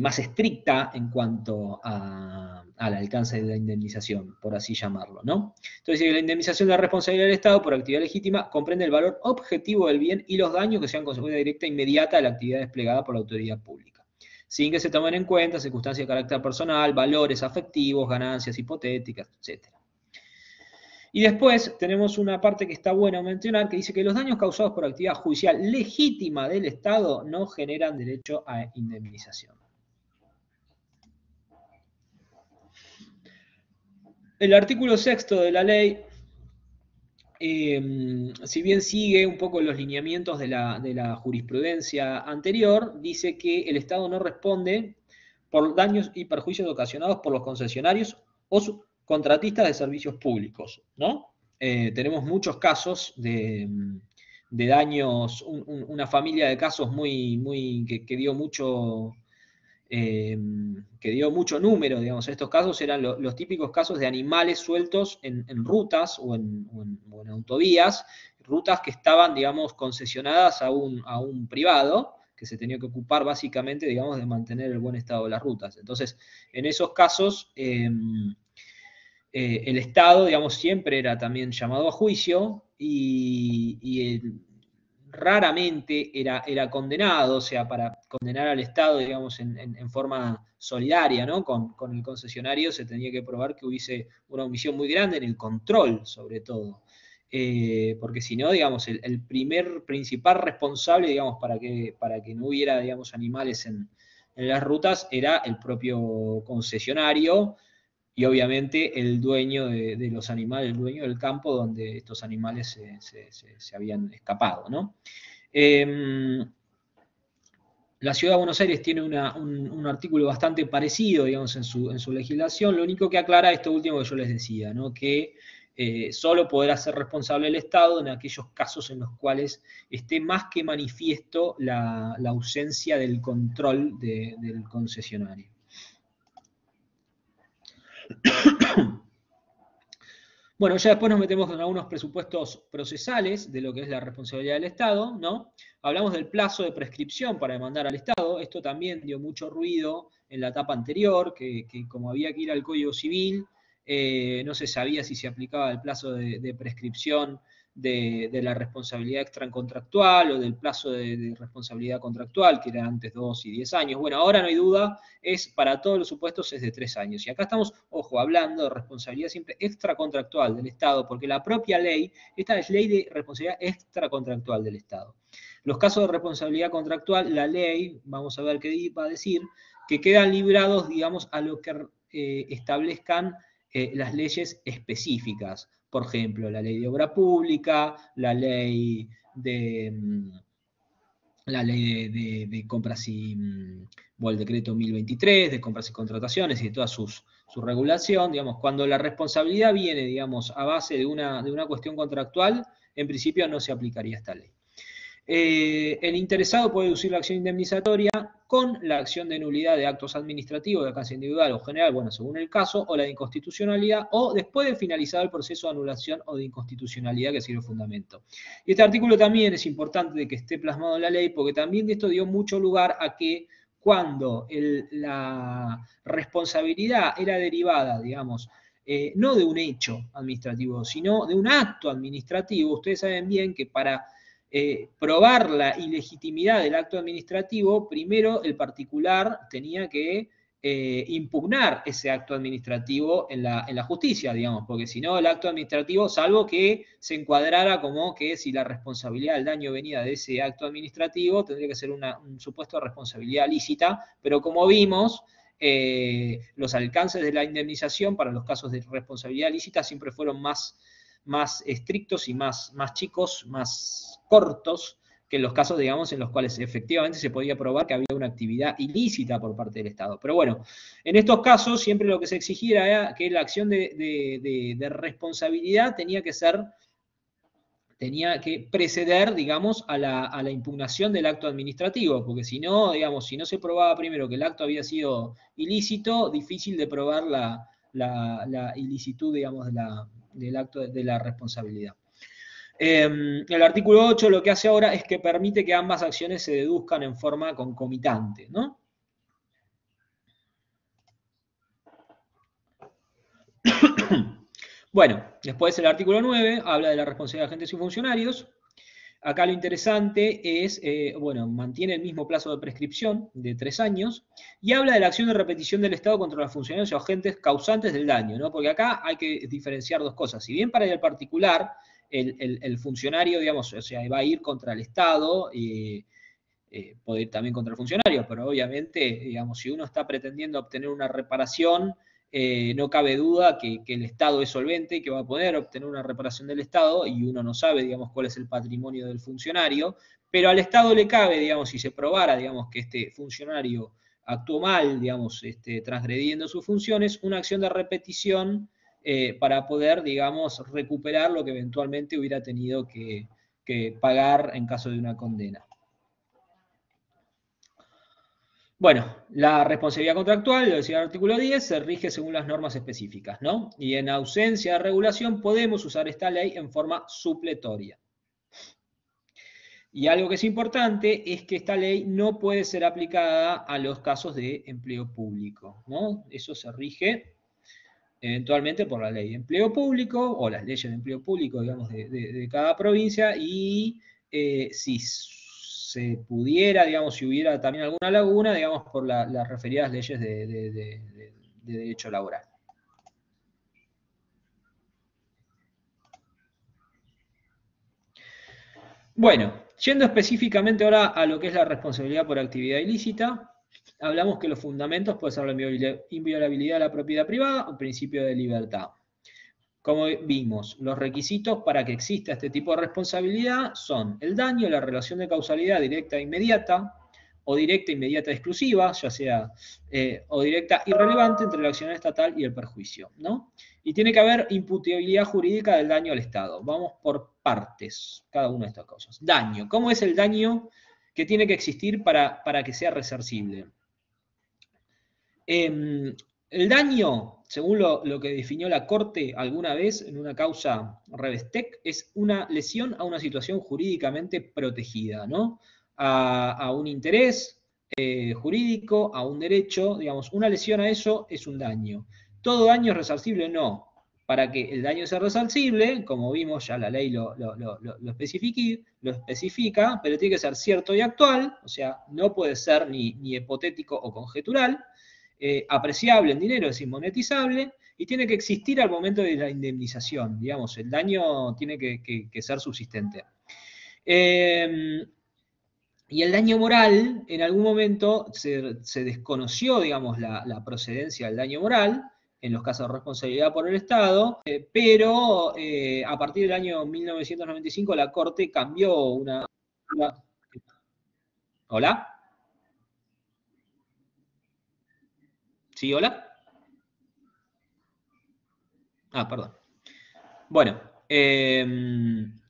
más estricta en cuanto al alcance de la indemnización, por así llamarlo, ¿no? Entonces, la indemnización de la responsabilidad del Estado por actividad legítima comprende el valor objetivo del bien y los daños que sean consecuencia directa e inmediata de la actividad desplegada por la autoridad pública, sin que se tomen en cuenta circunstancias de carácter personal, valores afectivos, ganancias hipotéticas, etc. Y después tenemos una parte que está buena mencionar, que dice que los daños causados por actividad judicial legítima del Estado no generan derecho a indemnización. El artículo 6 de la ley, si bien sigue un poco los lineamientos de la jurisprudencia anterior, dice que el Estado no responde por daños y perjuicios ocasionados por los concesionarios o contratistas de servicios públicos, ¿no? Tenemos muchos casos de daños, una familia de casos que dio mucho número, digamos. Estos casos eran los típicos casos de animales sueltos en rutas o en autovías, rutas que estaban, digamos, concesionadas a un privado, que se tenía que ocupar básicamente, digamos, de mantener el buen estado de las rutas. Entonces, en esos casos, el Estado, digamos, siempre era también llamado a juicio y raramente era condenado, o sea, para condenar al Estado, digamos, en forma solidaria, ¿no? Con el concesionario se tenía que probar que hubiese una omisión muy grande en el control, sobre todo. Porque si no, digamos, el principal responsable, digamos, para que no hubiera, digamos, animales en las rutas era el propio concesionario, y obviamente el dueño de los animales, el dueño del campo donde estos animales se habían escapado, ¿no? La Ciudad de Buenos Aires tiene un artículo bastante parecido, digamos, en su legislación. Lo único que aclara esto último que yo les decía, ¿no? Que solo podrá ser responsable el Estado en aquellos casos en los cuales esté más que manifiesto la ausencia del control del concesionario. Bueno, ya después nos metemos en algunos presupuestos procesales de lo que es la responsabilidad del Estado, ¿no? Hablamos del plazo de prescripción para demandar al Estado. Esto también dio mucho ruido en la etapa anterior, que como había que ir al Código Civil, no se sabía si se aplicaba el plazo de prescripción de la responsabilidad extracontractual o del plazo de responsabilidad contractual, que era antes 2 y 10 años. Bueno, ahora no hay duda, es para todos los supuestos es de 3 años. Y acá estamos, ojo, hablando de responsabilidad siempre extracontractual del Estado, porque la propia ley, esta es ley de responsabilidad extracontractual del Estado. Los casos de responsabilidad contractual, la ley, vamos a ver qué va a decir, que quedan librados, digamos, a lo que establezcan las leyes específicas. Por ejemplo, la ley de obra pública, la ley de compras o el decreto 1023 de compras y contrataciones y de toda su regulación, digamos, cuando la responsabilidad viene, digamos, a base de una cuestión contractual, en principio no se aplicaría esta ley. El interesado puede deducir la acción indemnizatoria con la acción de nulidad de actos administrativos de alcance individual o general, bueno, según el caso, o la de inconstitucionalidad, o después de finalizado el proceso de anulación o de inconstitucionalidad que sirve fundamento. Y este artículo también es importante de que esté plasmado en la ley, porque también de esto dio mucho lugar a que cuando la responsabilidad era derivada, digamos, no de un hecho administrativo, sino de un acto administrativo, ustedes saben bien que para probar la ilegitimidad del acto administrativo, primero el particular tenía que impugnar ese acto administrativo en la justicia, digamos, porque si no el acto administrativo, salvo que se encuadrara como que si la responsabilidad del daño venía de ese acto administrativo, tendría que ser un supuesto de responsabilidad lícita, pero como vimos, los alcances de la indemnización para los casos de responsabilidad lícita siempre fueron más estrictos y más chicos, más cortos, que en los casos, digamos, en los cuales efectivamente se podía probar que había una actividad ilícita por parte del Estado. Pero bueno, en estos casos siempre lo que se exigía era que la acción de responsabilidad tenía que preceder, digamos, a la impugnación del acto administrativo, porque si no, digamos, si no se probaba primero que el acto había sido ilícito, difícil de probar la ilicitud, digamos, del acto de la responsabilidad. El artículo 8 lo que hace ahora es que permite que ambas acciones se deduzcan en forma concomitante, ¿no? Bueno, después el artículo 9 habla de la responsabilidad de agentes y funcionarios. Acá lo interesante es, bueno, mantiene el mismo plazo de prescripción de 3 años y habla de la acción de repetición del Estado contra los funcionarios o agentes causantes del daño, ¿no? Porque acá hay que diferenciar dos cosas. Si bien para el particular, el funcionario, digamos, o sea, va a ir contra el Estado, puede ir también contra el funcionario, pero obviamente, digamos, si uno está pretendiendo obtener una reparación, no cabe duda que el Estado es solvente y que va a poder obtener una reparación del Estado y uno no sabe, digamos, cuál es el patrimonio del funcionario, pero al Estado le cabe, digamos, si se probara, digamos, que este funcionario actuó mal, digamos, transgrediendo sus funciones, una acción de repetición para poder, digamos, recuperar lo que eventualmente hubiera tenido que pagar en caso de una condena. Bueno, la responsabilidad contractual, lo decía el artículo 10, se rige según las normas específicas, ¿no? Y en ausencia de regulación podemos usar esta ley en forma supletoria. Y algo que es importante es que esta ley no puede ser aplicada a los casos de empleo público, ¿no? Eso se rige eventualmente por la ley de empleo público o las leyes de empleo público, digamos, de cada provincia y si se pudiera, digamos, si hubiera también alguna laguna, digamos, por las referidas leyes de derecho laboral. Bueno, yendo específicamente ahora a lo que es la responsabilidad por actividad ilícita, hablamos que los fundamentos pueden ser la inviolabilidad de la propiedad privada o el principio de libertad. Como vimos, los requisitos para que exista este tipo de responsabilidad son el daño, la relación de causalidad directa e inmediata, o directa, inmediata, exclusiva, ya sea, o directa, irrelevante entre la acción estatal y el perjuicio, ¿no? Y tiene que haber imputabilidad jurídica del daño al Estado. Vamos por partes, cada una de estas cosas. Daño. ¿Cómo es el daño que tiene que existir para que sea resarcible? El daño, según lo que definió la Corte alguna vez en una causa Revestec, es una lesión a una situación jurídicamente protegida, ¿no? A un interés jurídico, a un derecho, digamos, una lesión a eso es un daño. ¿Todo daño es resarcible? No. Para que el daño sea resarcible, como vimos, ya la ley lo especifica, pero tiene que ser cierto y actual, o sea, no puede ser ni hipotético o conjetural, apreciable en dinero, es inmonetizable, y tiene que existir al momento de la indemnización, digamos, el daño tiene que ser subsistente. Y el daño moral, en algún momento se desconoció, digamos, la procedencia del daño moral, en los casos de responsabilidad por el Estado, pero a partir del año 1995 la Corte cambió una... ¿Hola? ¿Sí, hola? Ah, perdón. Bueno, en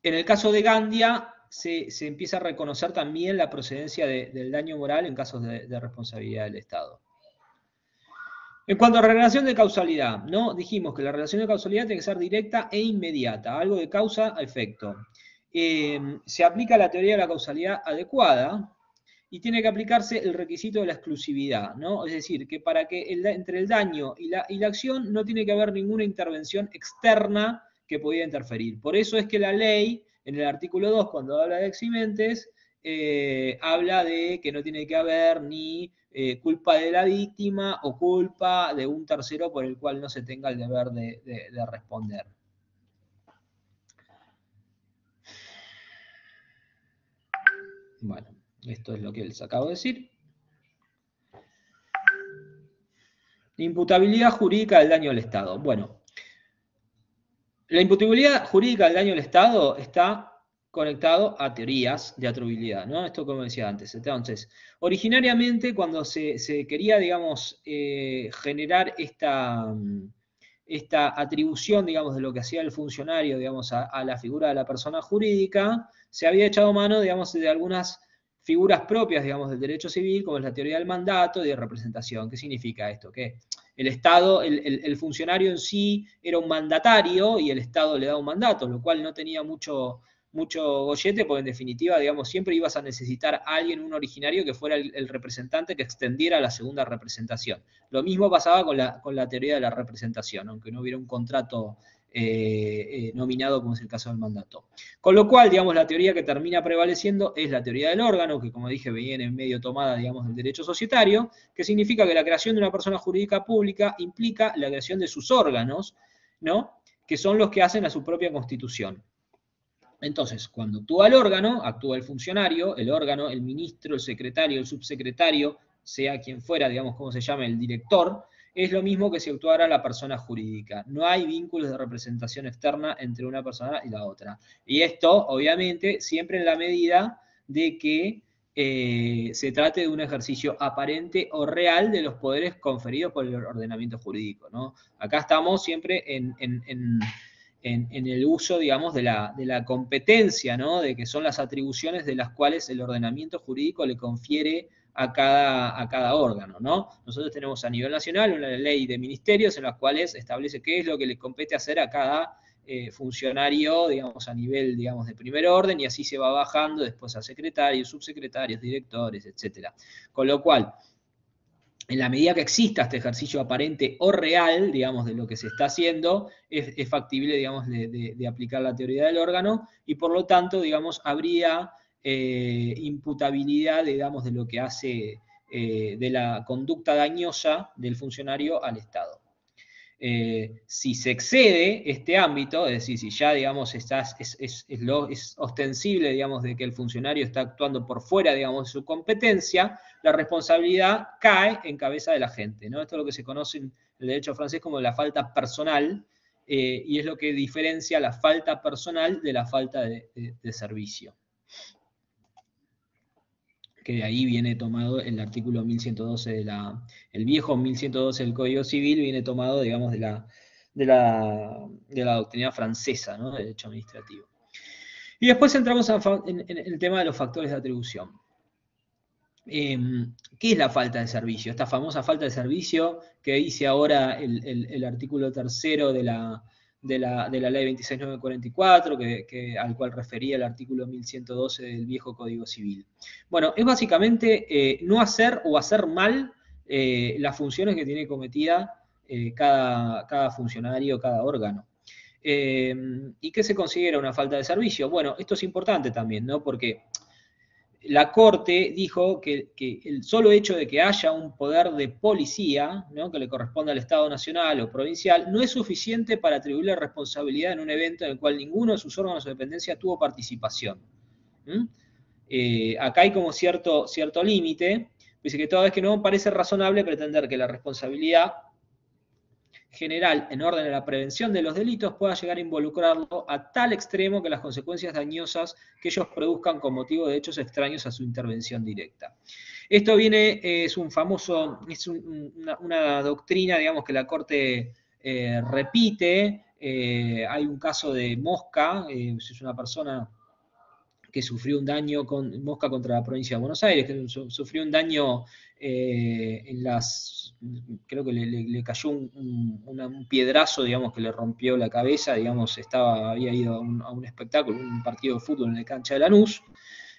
el caso de Gandia se empieza a reconocer también la procedencia del daño moral en casos de responsabilidad del Estado. En cuanto a relación de causalidad, ¿no? Dijimos que la relación de causalidad tiene que ser directa e inmediata, algo de causa a efecto. Se aplica la teoría de la causalidad adecuada y tiene que aplicarse el requisito de la exclusividad, ¿no? Es decir, que para que entre el daño y la acción no tiene que haber ninguna intervención externa que pudiera interferir. Por eso es que la ley, en el artículo 2, cuando habla de eximentes, habla de que no tiene que haber ni culpa de la víctima o culpa de un tercero por el cual no se tenga el deber de responder. Bueno, esto es lo que les acabo de decir. Imputabilidad jurídica del daño al Estado. Bueno, la imputabilidad jurídica del daño al Estado está conectado a teorías de atribuibilidad, ¿no? Esto como decía antes. Entonces, originariamente cuando se quería, digamos, generar esta atribución, digamos, de lo que hacía el funcionario, digamos, a la figura de la persona jurídica, se había echado mano, digamos, de algunas figuras propias, digamos, del derecho civil, como es la teoría del mandato y de representación. ¿Qué significa esto? Que el Estado, el funcionario en sí era un mandatario y el Estado le da un mandato, lo cual no tenía mucho gollete, porque en definitiva, digamos, siempre ibas a necesitar a alguien, un originario, que fuera el representante que extendiera la segunda representación. Lo mismo pasaba con la teoría de la representación, aunque no hubiera un contrato nominado, como es el caso del mandato. Con lo cual, digamos, la teoría que termina prevaleciendo es la teoría del órgano, que como dije, viene en medio tomada, digamos, del derecho societario, que significa que la creación de una persona jurídica pública implica la creación de sus órganos, ¿no? Que son los que hacen a su propia constitución. Entonces, cuando actúa el órgano, actúa el funcionario, el órgano, el ministro, el secretario, el subsecretario, sea quien fuera, digamos, cómo se llama, el director, es lo mismo que si actuara la persona jurídica. No hay vínculos de representación externa entre una persona y la otra. Y esto, obviamente, siempre en la medida de que se trate de un ejercicio aparente o real de los poderes conferidos por el ordenamiento jurídico, ¿no? Acá estamos siempre en el uso, digamos, de la competencia, ¿no? De que son las atribuciones de las cuales el ordenamiento jurídico le confiere a cada órgano, ¿no? Nosotros tenemos a nivel nacional una ley de ministerios en las cuales establece qué es lo que le compete hacer a cada funcionario, digamos, a nivel, digamos, de primer orden, y así se va bajando después a secretarios, subsecretarios, directores, etc. Con lo cual, en la medida que exista este ejercicio aparente o real, digamos, de lo que se está haciendo, es factible, digamos, de aplicar la teoría del órgano, y por lo tanto, digamos, habría imputabilidad, digamos, de lo que hace, de la conducta dañosa del funcionario al Estado. Si se excede este ámbito, es decir, si ya, digamos, es ostensible, digamos, de que el funcionario está actuando por fuera, digamos, de su competencia, la responsabilidad cae en cabeza de la gente, ¿no? Esto es lo que se conoce en el derecho francés como la falta personal, y es lo que diferencia la falta personal de la falta de servicio. Que de ahí viene tomado el artículo 1112 el viejo 1112 del Código Civil viene tomado, digamos, de la doctrina francesa, ¿no? De derecho administrativo. Y después entramos en el tema de los factores de atribución. ¿Qué es la falta de servicio? Esta famosa falta de servicio que dice ahora el artículo tercero de la ley 26944, al cual refería el artículo 1112 del viejo Código Civil. Bueno, es básicamente no hacer o hacer mal las funciones que tiene cometida cada funcionario, cada órgano. ¿Y qué se considera una falta de servicio? Bueno, esto es importante también, ¿no? Porque la Corte dijo que el solo hecho de que haya un poder de policía, ¿no?, que le corresponde al Estado nacional o provincial, no es suficiente para atribuirle responsabilidad en un evento en el cual ninguno de sus órganos de dependencia tuvo participación. Acá hay como cierto límite, dice que toda vez que no parece razonable pretender que la responsabilidad general en orden a la prevención de los delitos pueda llegar a involucrarlo a tal extremo que las consecuencias dañosas que ellos produzcan con motivo de hechos extraños a su intervención directa. Esto viene, es una doctrina, digamos, que la Corte repite. Hay un caso de Mosca, es una persona que sufrió un daño con Mosca contra la provincia de Buenos Aires, que sufrió un daño creo que le cayó un piedrazo, digamos, que le rompió la cabeza, digamos, había ido a un espectáculo, un partido de fútbol en la cancha de Lanús,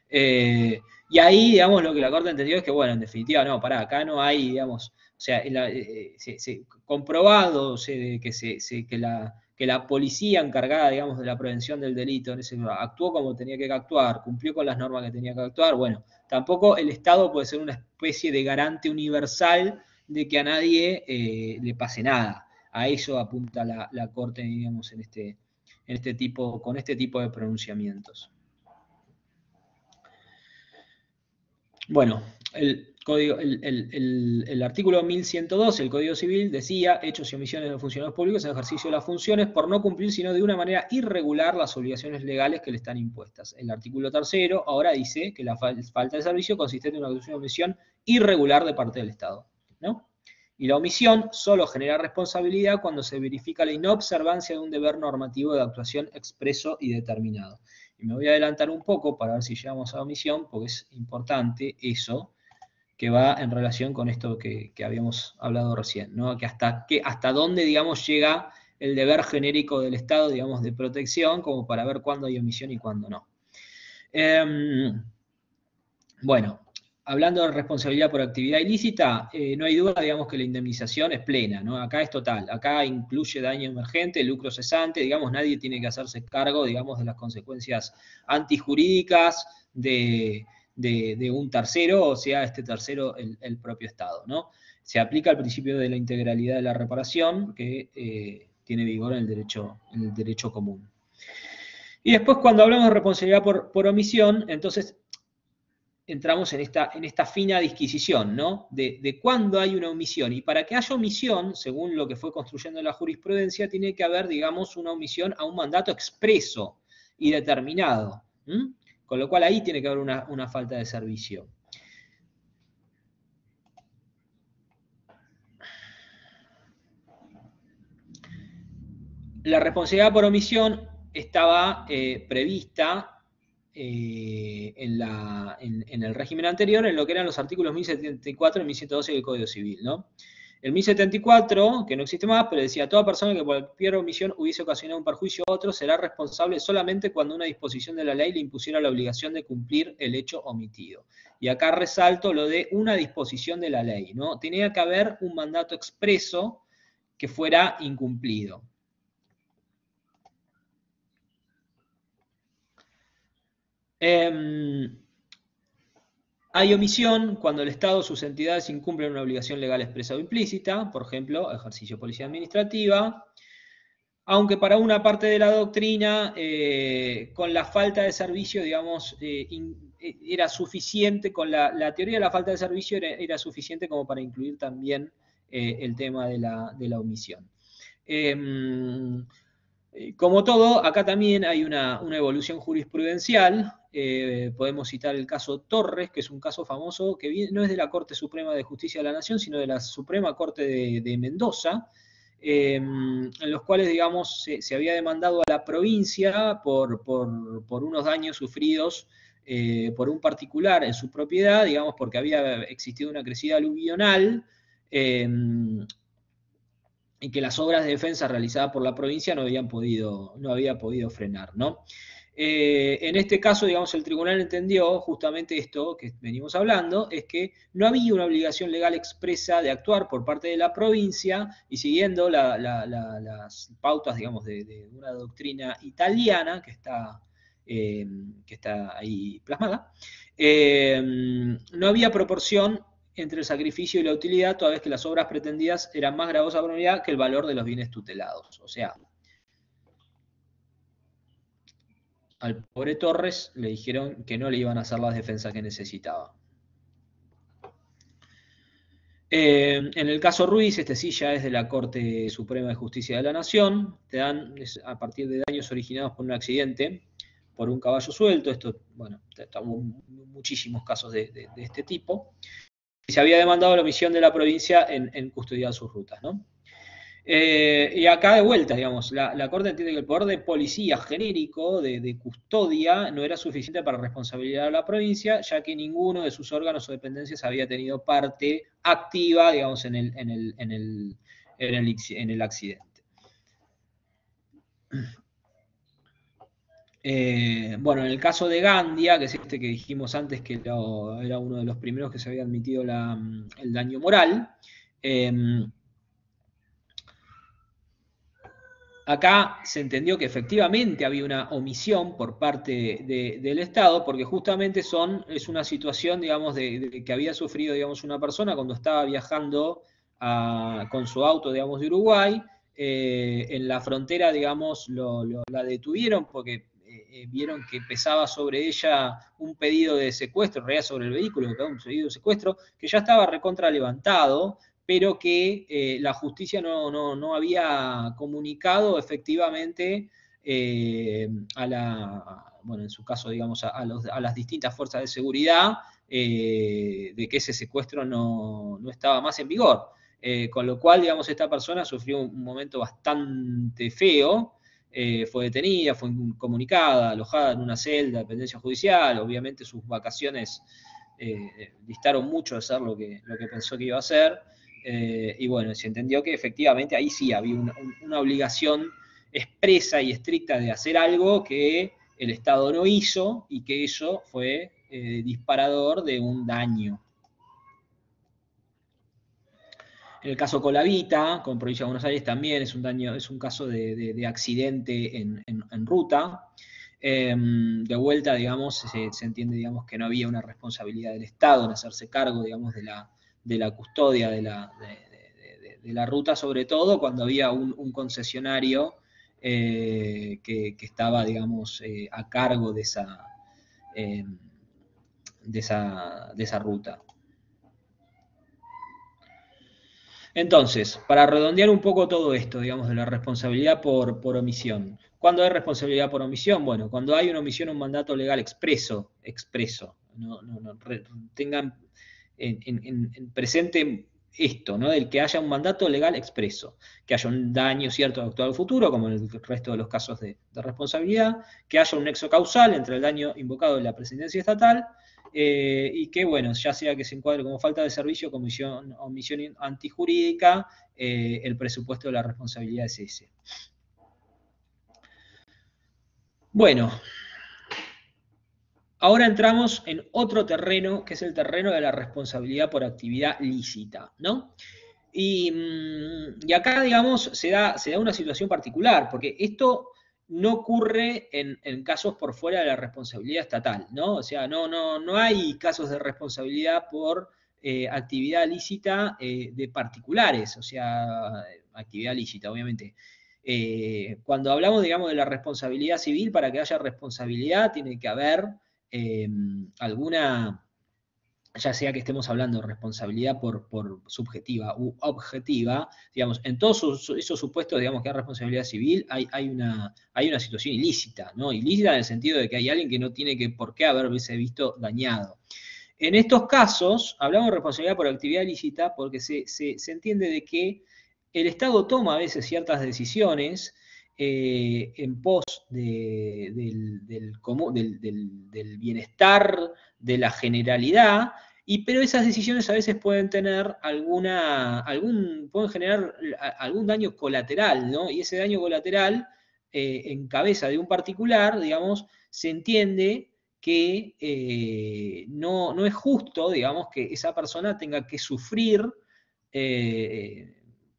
y ahí, digamos, lo que la Corte entendió es que, bueno, en definitiva, no, pará, acá no hay, digamos, o sea, comprobado que la policía encargada, digamos, de la prevención del delito actuó como tenía que actuar, cumplió con las normas que tenía que actuar. Bueno, tampoco el Estado puede ser una especie de garante universal de que a nadie le pase nada. A eso apunta la Corte, digamos, con este tipo de pronunciamientos. Bueno, el artículo 1112 del Código Civil decía: hechos y omisiones de los funcionarios públicos en ejercicio de las funciones por no cumplir sino de una manera irregular las obligaciones legales que le están impuestas. El artículo tercero ahora dice que la falta de servicio consiste en una omisión irregular de parte del Estado, ¿no? Y la omisión solo genera responsabilidad cuando se verifica la inobservancia de un deber normativo de actuación expreso y determinado. Y me voy a adelantar un poco para ver si llegamos a la omisión, porque es importante eso, que va en relación con esto que habíamos hablado recién, ¿no? Que hasta dónde, digamos, llega el deber genérico del Estado, digamos, de protección, como para ver cuándo hay omisión y cuándo no. Bueno, hablando de responsabilidad por actividad ilícita, no hay duda, digamos, que la indemnización es plena, ¿no? Acá es total, acá incluye daño emergente, lucro cesante, digamos, nadie tiene que hacerse cargo, digamos, de las consecuencias antijurídicas de un tercero, o sea, este tercero el propio Estado, ¿no? Se aplica el principio de la integralidad de la reparación que tiene vigor en el derecho común. Y después, cuando hablamos de responsabilidad por omisión, entonces entramos en esta fina disquisición, ¿no? De cuándo hay una omisión. Y para que haya omisión, según lo que fue construyendo la jurisprudencia, tiene que haber, digamos, una omisión a un mandato expreso y determinado. Con lo cual ahí tiene que haber una falta de servicio. La responsabilidad por omisión estaba prevista en el régimen anterior, en lo que eran los artículos 1074 y 1112 del Código Civil, ¿no? El 1074, que no existe más, pero decía: toda persona que por cualquier omisión hubiese ocasionado un perjuicio a otro será responsable solamente cuando una disposición de la ley le impusiera la obligación de cumplir el hecho omitido. Y acá resalto lo de una disposición de la ley, ¿no? Tenía que haber un mandato expreso que fuera incumplido. Hay omisión cuando el Estado o sus entidades incumplen una obligación legal expresa o implícita, por ejemplo, ejercicio de policía administrativa, aunque para una parte de la doctrina, con la falta de servicio, digamos, era suficiente, con la teoría de la falta de servicio era suficiente como para incluir también el tema de la omisión. Como todo, acá también hay una evolución jurisprudencial. Podemos citar el caso Torres, que es un caso famoso que no es de la Corte Suprema de Justicia de la Nación, sino de la Suprema Corte de Mendoza, en los cuales, digamos, se había demandado a la provincia por unos daños sufridos por un particular en su propiedad, digamos, porque había existido una crecida aluvional, y que las obras de defensa realizadas por la provincia no había podido frenar, ¿no? En este caso, digamos, el tribunal entendió justamente esto que venimos hablando, es que no había una obligación legal expresa de actuar por parte de la provincia, y siguiendo las pautas, digamos, de una doctrina italiana que está ahí plasmada, no había proporción entre el sacrificio y la utilidad, toda vez que las obras pretendidas eran más gravosas por unidad que el valor de los bienes tutelados. O sea, al pobre Torres le dijeron que no le iban a hacer las defensas que necesitaba. En el caso Ruiz, este sí ya es de la Corte Suprema de Justicia de la Nación, te dan a partir de daños originados por un accidente, por un caballo suelto, esto, bueno, tenemos muchísimos casos de este tipo, y se había demandado la omisión de la provincia en custodiar sus rutas, ¿no? Y acá de vuelta, digamos, la Corte entiende que el poder de policía genérico, de custodia, no era suficiente para responsabilizar a la provincia, ya que ninguno de sus órganos o dependencias había tenido parte activa, digamos, en el accidente. Bueno, en el caso de Gandia, que es este que dijimos antes que era uno de los primeros que se había admitido el daño moral, acá se entendió que efectivamente había una omisión por parte del Estado, porque justamente es una situación, digamos, de que había sufrido, digamos, una persona cuando estaba viajando con su auto, digamos, de Uruguay. En la frontera, digamos, la detuvieron porque vieron que pesaba sobre ella un pedido de secuestro, en realidad sobre el vehículo, un pedido de secuestro, que ya estaba recontra levantado, pero que la justicia no había comunicado efectivamente bueno, en su caso, digamos, a las distintas fuerzas de seguridad, de que ese secuestro no estaba más en vigor. Con lo cual, digamos, esta persona sufrió un momento bastante feo, fue detenida, fue comunicada, alojada en una celda, dependencia judicial, obviamente sus vacaciones distaron mucho de ser lo que pensó que iba a hacer. Y bueno, se entendió que efectivamente ahí sí había una obligación expresa y estricta de hacer algo que el Estado no hizo, y que eso fue disparador de un daño. En el caso Colavita, con Provincia de Buenos Aires, también es un caso de accidente en ruta. De vuelta, digamos, se entiende, digamos, que no había una responsabilidad del Estado en hacerse cargo, digamos, de la custodia de la ruta, sobre todo cuando había un concesionario que estaba, digamos, a cargo de esa ruta. Entonces, para redondear un poco todo esto, digamos, de la responsabilidad por omisión. ¿Cuándo hay responsabilidad por omisión? Bueno, cuando hay una omisión, un mandato legal expreso. Tengan en presente esto, ¿no? Del que haya un mandato legal expreso, que haya un daño cierto actual o futuro, como en el resto de los casos de responsabilidad, que haya un nexo causal entre el daño invocado en la presidencia estatal, y que, bueno, ya sea que se encuadre como falta de servicio, omisión antijurídica, el presupuesto de la responsabilidad es ese. Bueno, ahora entramos en otro terreno, que es el terreno de la responsabilidad por actividad lícita, ¿no? Y acá, digamos, se da una situación particular, porque esto no ocurre en casos por fuera de la responsabilidad estatal, ¿no? O sea, no hay casos de responsabilidad por actividad lícita de particulares, o sea, actividad lícita, obviamente. Cuando hablamos, digamos, de la responsabilidad civil, para que haya responsabilidad tiene que haber alguna, ya sea que estemos hablando de responsabilidad por subjetiva u objetiva, digamos, en todos esos supuestos, digamos, que hay responsabilidad civil, hay una situación ilícita, ¿no? Ilícita en el sentido de que hay alguien que no tiene por qué haberse visto dañado. En estos casos, hablamos de responsabilidad por actividad ilícita porque se entiende de que el Estado toma a veces ciertas decisiones en pos del bienestar de la generalidad, pero esas decisiones a veces pueden tener pueden generar algún daño colateral, ¿no? Y ese daño colateral en cabeza de un particular, digamos, se entiende que no es justo, digamos, que esa persona tenga que sufrir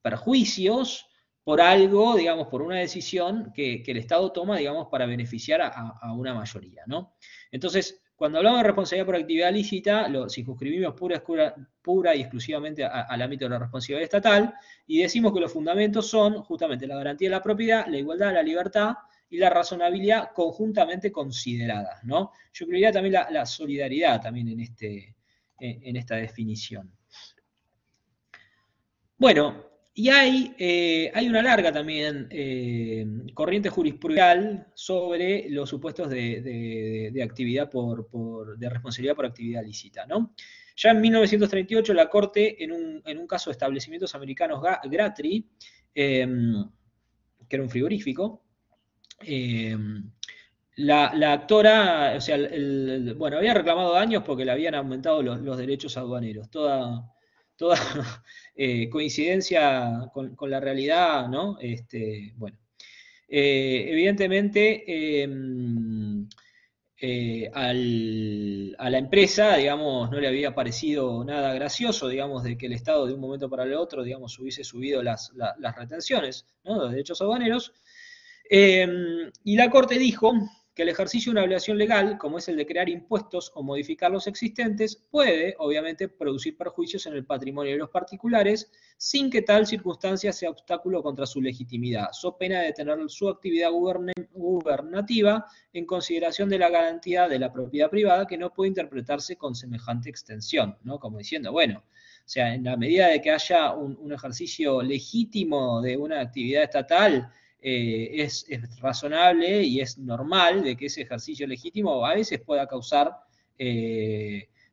perjuicios por algo, digamos, por una decisión que el Estado toma, digamos, para beneficiar a una mayoría, ¿no? Entonces, cuando hablamos de responsabilidad por actividad lícita, lo circunscribimos pura y exclusivamente al ámbito de la responsabilidad estatal y decimos que los fundamentos son justamente la garantía de la propiedad, la igualdad, la libertad y la razonabilidad conjuntamente consideradas, ¿no? Yo incluiría también la solidaridad también en esta definición. Bueno, y hay una larga también corriente jurisprudencial sobre los supuestos de actividad de responsabilidad por actividad lícita, ¿no? Ya en 1938 la Corte, en un caso de establecimientos americanos Gratry, que era un frigorífico, la actora, o sea, bueno, había reclamado daños porque le habían aumentado los derechos aduaneros. Toda coincidencia con la realidad, ¿no? Bueno, evidentemente, a la empresa, digamos, no le había parecido nada gracioso, digamos, de que el Estado de un momento para el otro, digamos, hubiese subido las retenciones, ¿no? Los derechos aduaneros. Y la Corte dijo que el ejercicio de una obligación legal, como es el de crear impuestos o modificar los existentes, puede, obviamente, producir perjuicios en el patrimonio de los particulares, sin que tal circunstancia sea obstáculo contra su legitimidad, so pena de tener su actividad gubernativa en consideración de la garantía de la propiedad privada, que no puede interpretarse con semejante extensión, ¿no? Como diciendo, bueno, o sea, en la medida de que haya un ejercicio legítimo de una actividad estatal, es razonable y es normal de que ese ejercicio legítimo a veces pueda causar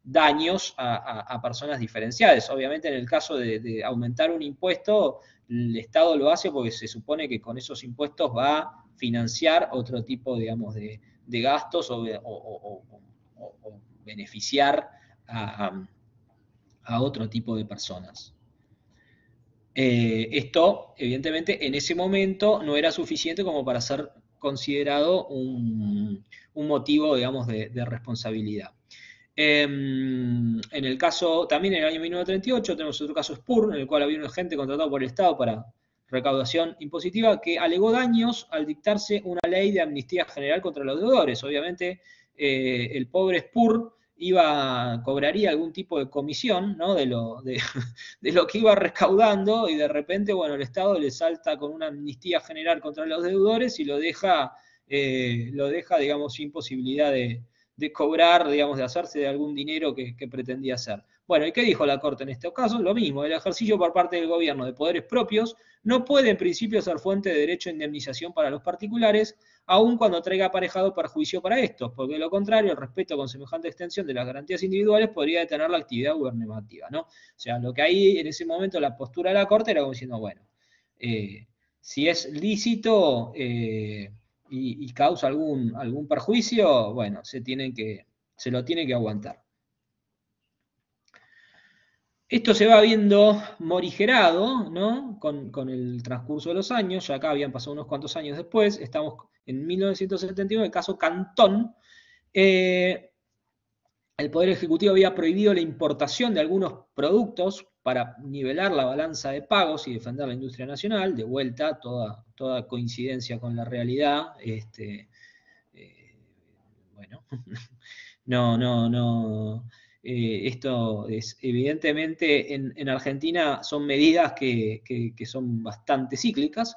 daños a personas diferenciales. Obviamente en el caso de aumentar un impuesto, el Estado lo hace porque se supone que con esos impuestos va a financiar otro tipo, digamos, de gastos o beneficiar a otro tipo de personas. Esto, evidentemente, en ese momento no era suficiente como para ser considerado un motivo, digamos, de responsabilidad. En el caso, también en el año 1938, tenemos otro caso Spur, en el cual había un agente contratado por el Estado para recaudación impositiva que alegó daños al dictarse una ley de amnistía general contra los deudores. Obviamente, el pobre Spur cobraría algún tipo de comisión, ¿no? de lo que iba recaudando y de repente, bueno, el Estado le salta con una amnistía general contra los deudores y lo deja digamos, sin posibilidad de cobrar, digamos, de hacerse de algún dinero que pretendía hacer. Bueno, ¿y qué dijo la Corte en este caso? Lo mismo, el ejercicio por parte del gobierno de poderes propios no puede en principio ser fuente de derecho a indemnización para los particulares, aun cuando traiga aparejado perjuicio para estos, porque de lo contrario, el respeto con semejante extensión de las garantías individuales podría detener la actividad gubernativa, ¿no? O sea, lo que ahí en ese momento la postura de la Corte era como diciendo, bueno, si es lícito y causa algún perjuicio, bueno, se lo tiene que aguantar. Esto se va viendo morigerado, ¿no? Con el transcurso de los años, ya acá habían pasado unos cuantos años después, estamos en 1971, el caso Cantón. El Poder Ejecutivo había prohibido la importación de algunos productos para nivelar la balanza de pagos y defender la industria nacional. De vuelta, toda coincidencia con la realidad. Bueno, no. Esto es, evidentemente, en Argentina son medidas que son bastante cíclicas.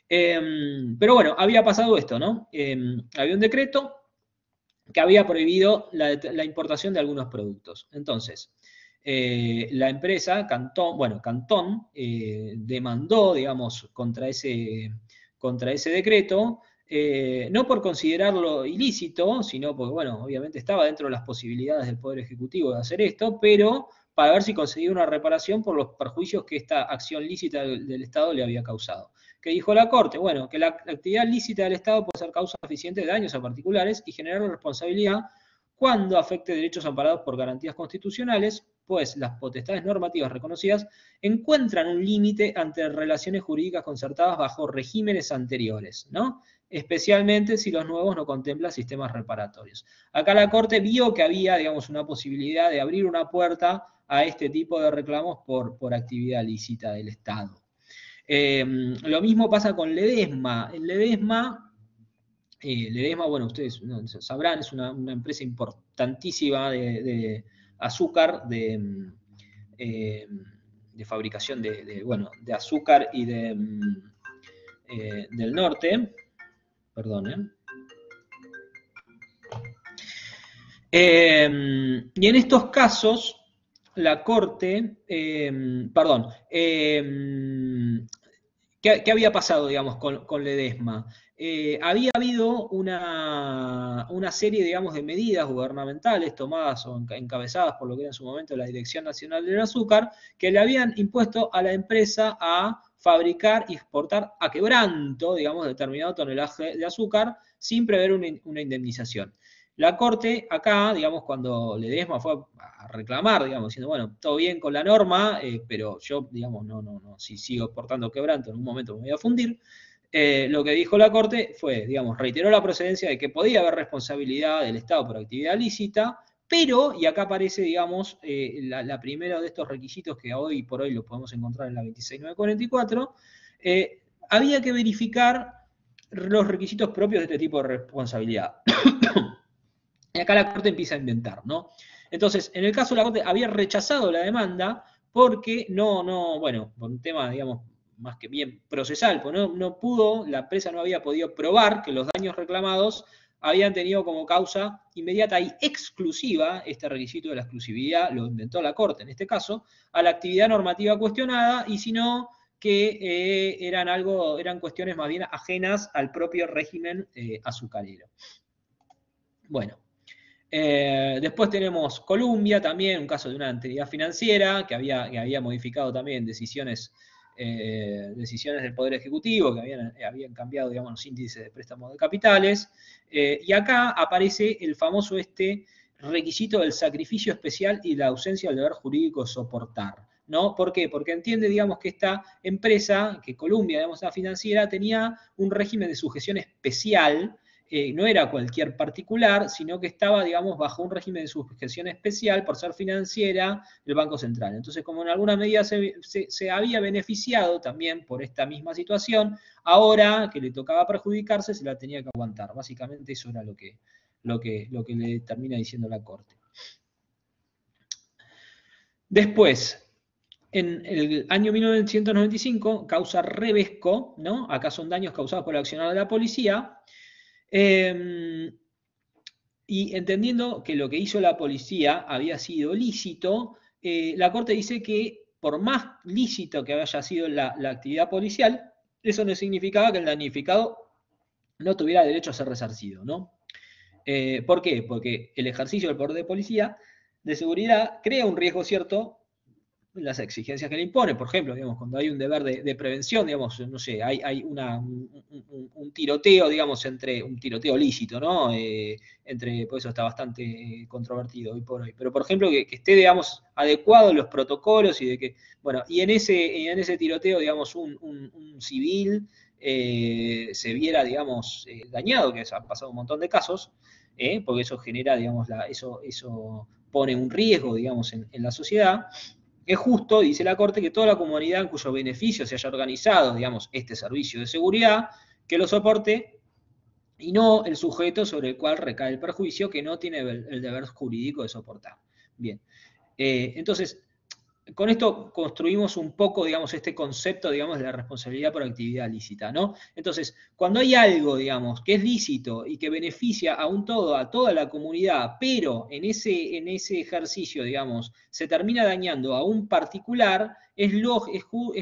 Pero bueno, había pasado esto, ¿no? Había un decreto que había prohibido la importación de algunos productos. Entonces, la empresa, Cantón, demandó, digamos, contra ese decreto, no por considerarlo ilícito, sino porque, bueno, obviamente estaba dentro de las posibilidades del Poder Ejecutivo de hacer esto, pero para ver si conseguía una reparación por los perjuicios que esta acción lícita del Estado le había causado. ¿Qué dijo la Corte? Bueno, que la actividad lícita del Estado puede ser causa eficiente de daños a particulares y generar responsabilidad cuando afecte derechos amparados por garantías constitucionales, pues las potestades normativas reconocidas encuentran un límite ante relaciones jurídicas concertadas bajo regímenes anteriores, ¿no? Especialmente si los nuevos no contemplan sistemas reparatorios. Acá la Corte vio que había, digamos, una posibilidad de abrir una puerta a este tipo de reclamos por actividad lícita del Estado. Lo mismo pasa con Ledesma. Ledesma, bueno, ustedes sabrán, es una empresa importantísima de azúcar, de fabricación de azúcar y del norte. Perdón, y en estos casos, la Corte, ¿qué había pasado, digamos, con Ledesma? Había habido una serie, digamos, de medidas gubernamentales tomadas o encabezadas por lo que era en su momento la Dirección Nacional del Azúcar, que le habían impuesto a la empresa a fabricar y exportar a quebranto, digamos, determinado tonelaje de azúcar sin prever una indemnización. La Corte acá, digamos, cuando Ledesma fue a reclamar, digamos, diciendo, bueno, todo bien con la norma, pero yo, digamos, no, si sigo exportando quebranto, en un momento me voy a fundir. Lo que dijo la Corte fue, digamos, reiteró la procedencia de que podía haber responsabilidad del Estado por actividad lícita, pero, y acá aparece, digamos, la primera de estos requisitos que hoy por hoy lo podemos encontrar en la 26944, había que verificar los requisitos propios de este tipo de responsabilidad. Y acá la Corte empieza a inventar, ¿no? Entonces, en el caso de la Corte había rechazado la demanda porque bueno, por un tema, digamos, más que bien procesal, pues no pudo, la empresa no había podido probar que los daños reclamados habían tenido como causa inmediata y exclusiva, este requisito de la exclusividad lo inventó la Corte en este caso, a la actividad normativa cuestionada, y sino que eran cuestiones más bien ajenas al propio régimen azucarero. Bueno, después tenemos Columbia, también un caso de una entidad financiera que había modificado también decisiones del Poder Ejecutivo, que habían cambiado, digamos, los índices de préstamos de capitales. Y acá aparece el famoso requisito del sacrificio especial y la ausencia del deber jurídico soportar, ¿no? ¿Por qué? Porque entiende, digamos, que esta empresa, que Columbia, digamos, la financiera, tenía un régimen de sujeción especial. No era cualquier particular, sino que estaba, digamos, bajo un régimen de sujeción especial por ser financiera del Banco Central. Entonces, como en alguna medida se había beneficiado también por esta misma situación, ahora que le tocaba perjudicarse, se la tenía que aguantar. Básicamente eso era lo que le termina diciendo la Corte. Después, en el año 1995, causa Revesco, ¿no? Acá son daños causados por el accionar de la policía. Y entendiendo que lo que hizo la policía había sido lícito, la Corte dice que por más lícito que haya sido la actividad policial, eso no significaba que el damnificado no tuviera derecho a ser resarcido, ¿no? ¿Por qué? Porque el ejercicio del poder de policía de seguridad crea un riesgo cierto las exigencias que le impone. Por ejemplo, digamos, cuando hay un deber de prevención, digamos, no sé, hay un tiroteo, digamos, un tiroteo lícito, ¿no? Por eso está bastante controvertido hoy por hoy. Pero, por ejemplo, que esté, digamos, adecuado los protocolos y de que, bueno, y en ese tiroteo, digamos, un civil se viera, digamos, dañado, que han pasado un montón de casos, porque eso genera, digamos, eso pone un riesgo, digamos, en la sociedad. es justo, dice la Corte, que toda la comunidad en cuyo beneficio se haya organizado, digamos, este servicio de seguridad, que lo soporte y no el sujeto sobre el cual recae el perjuicio que no tiene el deber jurídico de soportar. Bien, entonces, con esto construimos un poco, digamos, este concepto, digamos, de la responsabilidad por actividad lícita, ¿no? Entonces, cuando hay algo, digamos, que es lícito y que beneficia a un todo, a toda la comunidad, pero en ese ejercicio, digamos, se termina dañando a un particular, es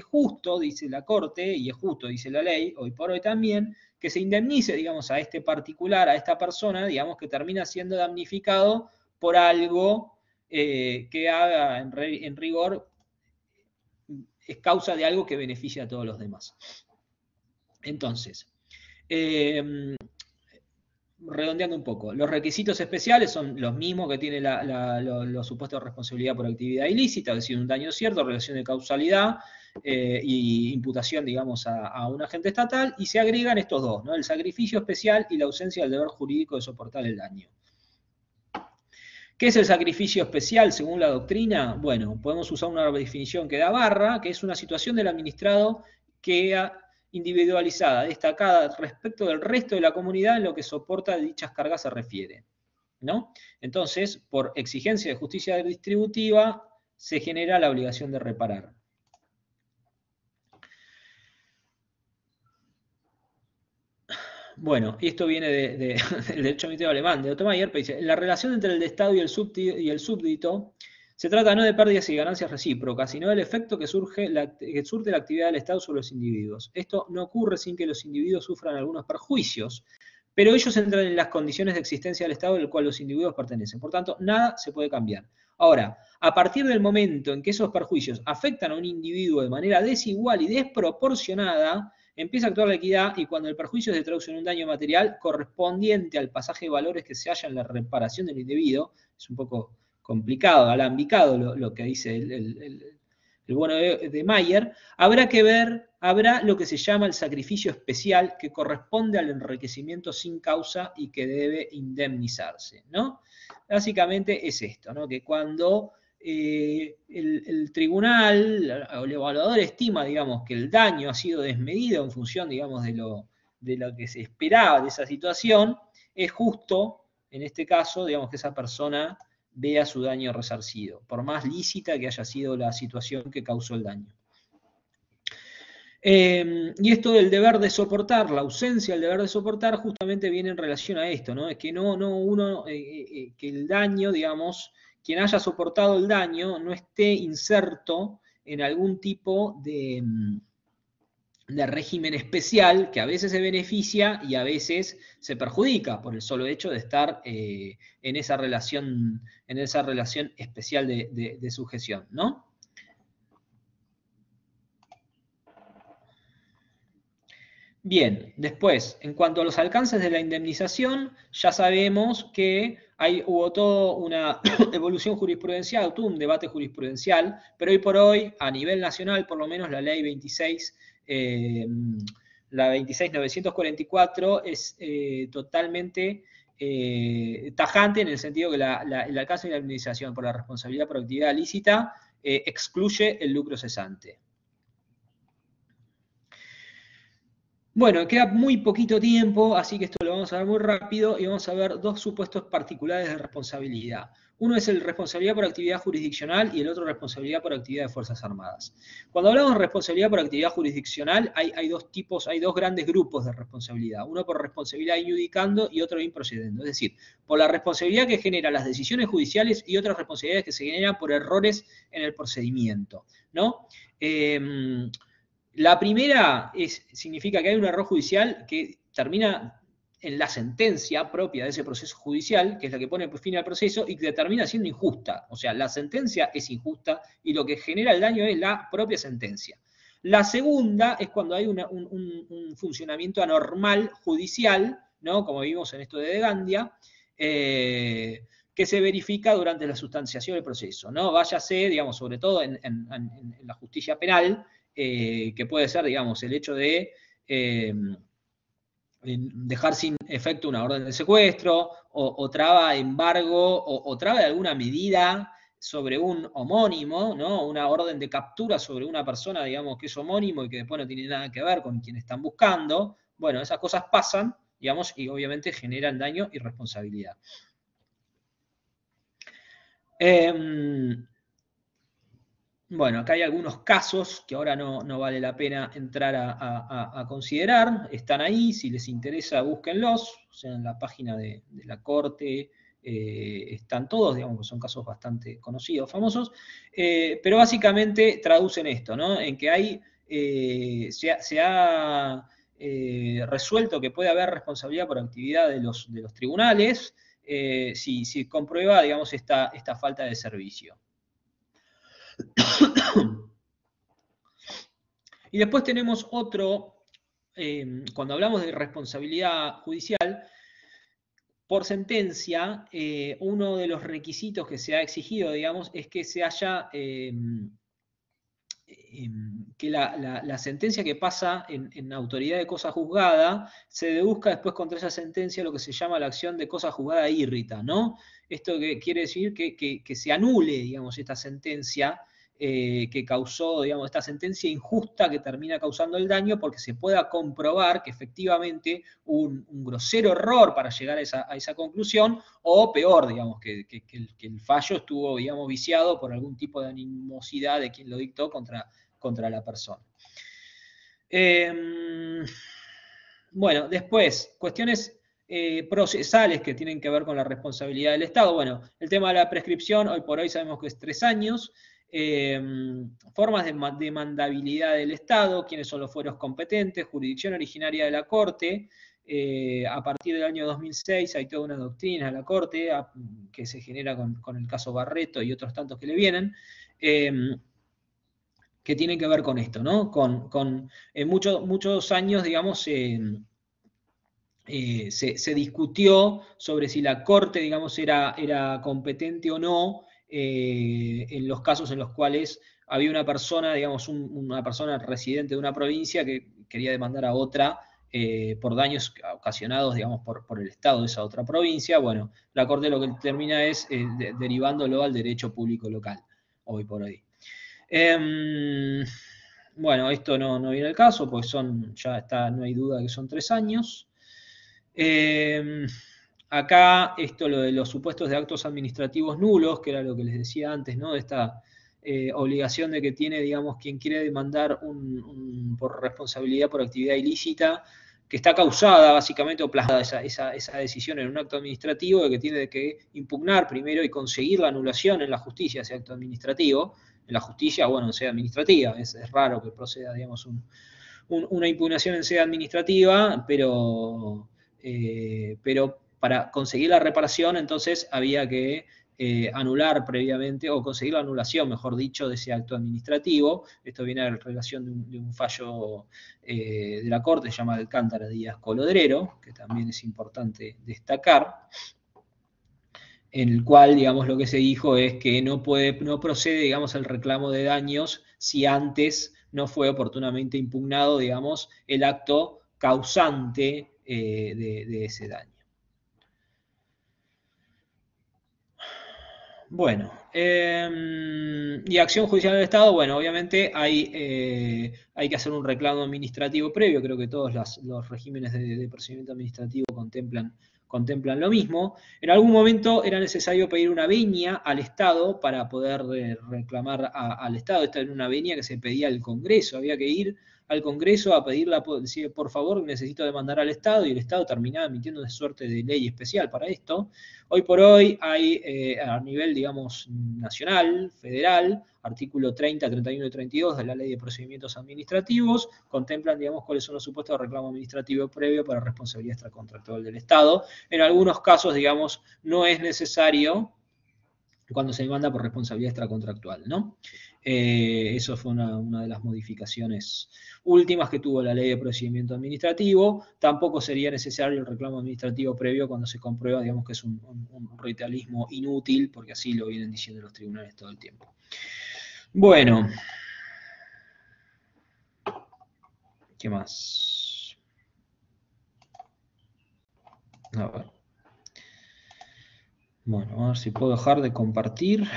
justo, dice la Corte, y es justo, dice la ley, hoy por hoy también, que se indemnice, digamos, a este particular, a esta persona, digamos, que termina siendo damnificado por algo que haga en rigor es causa de algo que beneficia a todos los demás. Entonces, redondeando un poco, los requisitos especiales son los mismos que tiene los supuestos de responsabilidad por actividad ilícita, es decir, un daño cierto, relación de causalidad y imputación, digamos, a un agente estatal, y se agregan estos dos, ¿no? El sacrificio especial y la ausencia del deber jurídico de soportar el daño. ¿Qué es el sacrificio especial según la doctrina? Bueno, podemos usar una definición que da Barra, que es una situación del administrado que individualizada, destacada respecto del resto de la comunidad en lo que soporta de dichas cargas se refiere, ¿no? Entonces, por exigencia de justicia distributiva, se genera la obligación de reparar. Bueno, y esto viene del derecho administrativo alemán, de Otto Mayer, dice, la relación entre el Estado y el súbdito se trata no de pérdidas y ganancias recíprocas, sino del efecto que surte la actividad del Estado sobre los individuos. Esto no ocurre sin que los individuos sufran algunos perjuicios, pero ellos entran en las condiciones de existencia del Estado al cual los individuos pertenecen. Por tanto, nada se puede cambiar. Ahora, a partir del momento en que esos perjuicios afectan a un individuo de manera desigual y desproporcionada, empieza a actuar la equidad y cuando el perjuicio se traduce en un daño material correspondiente al pasaje de valores que se halla en la reparación del indebido, es un poco complicado, alambicado lo que dice el bueno de Mayer, habrá lo que se llama el sacrificio especial que corresponde al enriquecimiento sin causa y que debe indemnizarse, ¿no? Básicamente es esto, ¿no? Que cuando el tribunal o el evaluador estima, digamos, que el daño ha sido desmedido en función, digamos, de lo que se esperaba de esa situación, es justo, en este caso, digamos, que esa persona vea su daño resarcido, por más lícita que haya sido la situación que causó el daño. Y esto del deber de soportar, la ausencia del deber de soportar, justamente viene en relación a esto, ¿no? Es que que el daño, digamos, quien haya soportado el daño no esté inserto en algún tipo de régimen especial que a veces se beneficia y a veces se perjudica por el solo hecho de estar en esa relación especial de sujeción, ¿no? Bien, después, en cuanto a los alcances de la indemnización, ya sabemos que hubo toda una evolución jurisprudencial, todo un debate jurisprudencial, pero hoy por hoy, a nivel nacional, por lo menos la ley 26, la 26.944 es totalmente tajante en el sentido que el alcance de la indemnización por la responsabilidad por actividad lícita excluye el lucro cesante. Bueno, queda muy poquito tiempo, así que esto lo vamos a ver muy rápido y vamos a ver dos supuestos particulares de responsabilidad. Uno es el responsabilidad por actividad jurisdiccional y el otro responsabilidad por actividad de Fuerzas Armadas. Cuando hablamos de responsabilidad por actividad jurisdiccional, hay dos grandes grupos de responsabilidad. Uno por responsabilidad injudicando y otro improcedendo. Es decir, por la responsabilidad que genera las decisiones judiciales y otras responsabilidades que se generan por errores en el procedimiento, ¿no? La primera significa que hay un error judicial que termina en la sentencia propia de ese proceso judicial, que es la que pone fin al proceso, y que termina siendo injusta. O sea, la sentencia es injusta y lo que genera el daño es la propia sentencia. La segunda es cuando hay un funcionamiento anormal judicial, ¿no? Como vimos en esto de Gandia, que se verifica durante la sustanciación del proceso, ¿no? Váyase, digamos, sobre todo en la justicia penal, que puede ser, digamos, el hecho de dejar sin efecto una orden de secuestro, o traba embargo, o traba de alguna medida sobre un homónimo, ¿no? Una orden de captura sobre una persona, digamos, que es homónimo y que después no tiene nada que ver con quien están buscando. Bueno, esas cosas pasan, digamos, y obviamente generan daño y responsabilidad. Bueno, acá hay algunos casos que ahora no vale la pena entrar a considerar. Están ahí, si les interesa, búsquenlos. O sea, en la página de la Corte están todos, digamos que son casos bastante conocidos, famosos. Pero básicamente traducen esto, ¿no? En que hay, se ha resuelto que puede haber responsabilidad por actividad de los tribunales si comprueba, digamos, esta falta de servicio. Y después tenemos otro, cuando hablamos de responsabilidad judicial, por sentencia, uno de los requisitos que se ha exigido, digamos, es que se haya, que la sentencia que pasa en autoridad de cosa juzgada, se deduzca después contra esa sentencia lo que se llama la acción de cosa juzgada írrita, ¿no? Esto que quiere decir que se anule, digamos, esta sentencia que causó, digamos, esta sentencia injusta que termina causando el daño porque se pueda comprobar que efectivamente hubo un grosero error para llegar a esa conclusión o peor, digamos, que el fallo estuvo, digamos, viciado por algún tipo de animosidad de quien lo dictó contra la persona. Bueno, después, cuestiones procesales que tienen que ver con la responsabilidad del Estado. Bueno, el tema de la prescripción, hoy por hoy sabemos que es 3 años. Formas de demandabilidad del Estado, quiénes son los fueros competentes, jurisdicción originaria de la Corte. A partir del año 2006 hay toda una doctrina de la Corte que se genera con el caso Barreto y otros tantos que le vienen. Que tienen que ver con esto, ¿no? Muchos años, digamos, se discutió sobre si la Corte, digamos, era competente o no en los casos en los cuales había una persona, digamos, una persona residente de una provincia que quería demandar a otra por daños ocasionados, digamos, por el Estado de esa otra provincia. Bueno, la Corte lo que termina es derivándolo al derecho público local, hoy por hoy. Bueno, esto no viene al caso, porque no hay duda que son 3 años. Acá esto, lo de los supuestos de actos administrativos nulos, que era lo que les decía antes, ¿no? Esta obligación de que tiene, digamos, quien quiere demandar por responsabilidad por actividad ilícita, que está causada básicamente o plasmada esa decisión en un acto administrativo, de que tiene que impugnar primero y conseguir la anulación en la justicia de ese acto administrativo. En la justicia, bueno, en sede administrativa, es raro que proceda, digamos, una impugnación en sede administrativa, pero para conseguir la reparación, entonces había que anular previamente, o conseguir la anulación, mejor dicho, de ese acto administrativo. Esto viene a relación de un fallo de la Corte, se llama Alcántara Díaz Colodrero, que también es importante destacar, en el cual, digamos, lo que se dijo es que no procede, digamos, el reclamo de daños si antes no fue oportunamente impugnado, digamos, el acto causante de ese daño. Bueno, y acción judicial del Estado, bueno, obviamente hay que hacer un reclamo administrativo previo, creo que todos los regímenes de procedimiento administrativo contemplan lo mismo. En algún momento era necesario pedir una venia al Estado para poder reclamar al Estado. Esta era una venia que se pedía al Congreso, había que ir al Congreso a pedirla, decir, por favor, necesito demandar al Estado, y el Estado terminaba emitiendo una suerte de ley especial para esto. Hoy por hoy hay a nivel, digamos, nacional, federal, artículo 30, 31 y 32 de la Ley de Procedimientos Administrativos, contemplan, digamos, cuáles son los supuestos de reclamo administrativo previo para responsabilidad extracontractual del Estado. En algunos casos, digamos, no es necesario cuando se demanda por responsabilidad extracontractual, ¿no? Eso fue una de las modificaciones últimas que tuvo la Ley de Procedimiento Administrativo. Tampoco sería necesario el reclamo administrativo previo cuando se comprueba, digamos, que es un ritualismo inútil, porque así lo vienen diciendo los tribunales todo el tiempo. Bueno, ¿qué más? A ver. Bueno, a ver si puedo dejar de compartir.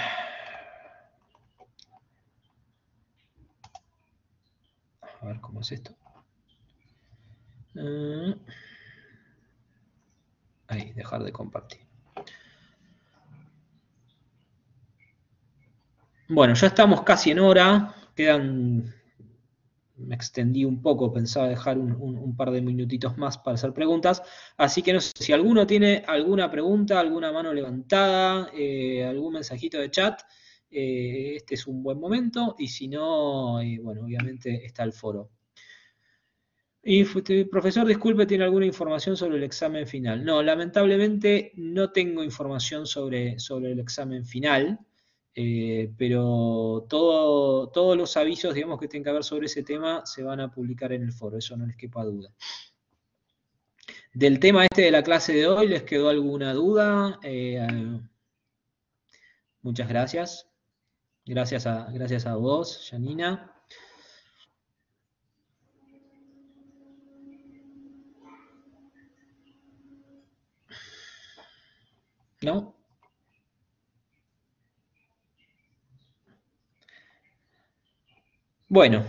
es esto? Ahí, dejar de compartir. Bueno, ya estamos casi en hora. Me extendí un poco, pensaba dejar un par de minutitos más para hacer preguntas. Así que no sé si alguno tiene alguna pregunta, alguna mano levantada, algún mensajito de chat. Este es un buen momento. Y si no, bueno, obviamente está el foro. Y profesor, disculpe, ¿tiene alguna información sobre el examen final? No, lamentablemente no tengo información sobre el examen final, pero todos los avisos, digamos, que tenga que ver sobre ese tema se van a publicar en el foro, eso no les quepa duda. Del tema este de la clase de hoy, ¿les quedó alguna duda? Muchas gracias. Gracias a vos, Janina. ¿No? Bueno,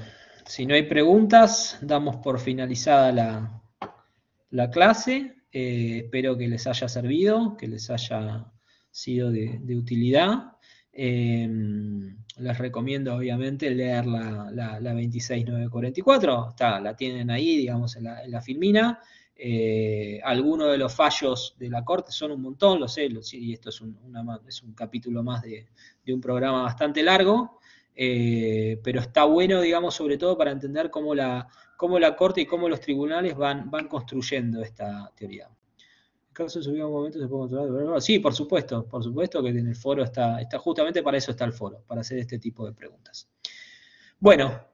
si no hay preguntas, damos por finalizada la clase. Espero que les haya servido, que les haya sido de utilidad. Les recomiendo, obviamente, leer la 26944. La tienen ahí, digamos, en la filmina. Algunos de los fallos de la Corte son un montón, lo sé, y esto es un capítulo más de un programa bastante largo. Pero está bueno, digamos, sobre todo para entender cómo la Corte y cómo los tribunales van construyendo esta teoría. En caso de subir a un momento se puede controlar. Sí, por supuesto que en el foro está justamente para eso está el foro, para hacer este tipo de preguntas. Bueno,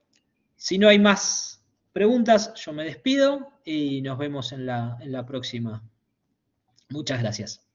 si no hay más preguntas, yo me despido y nos vemos en la próxima. Muchas gracias.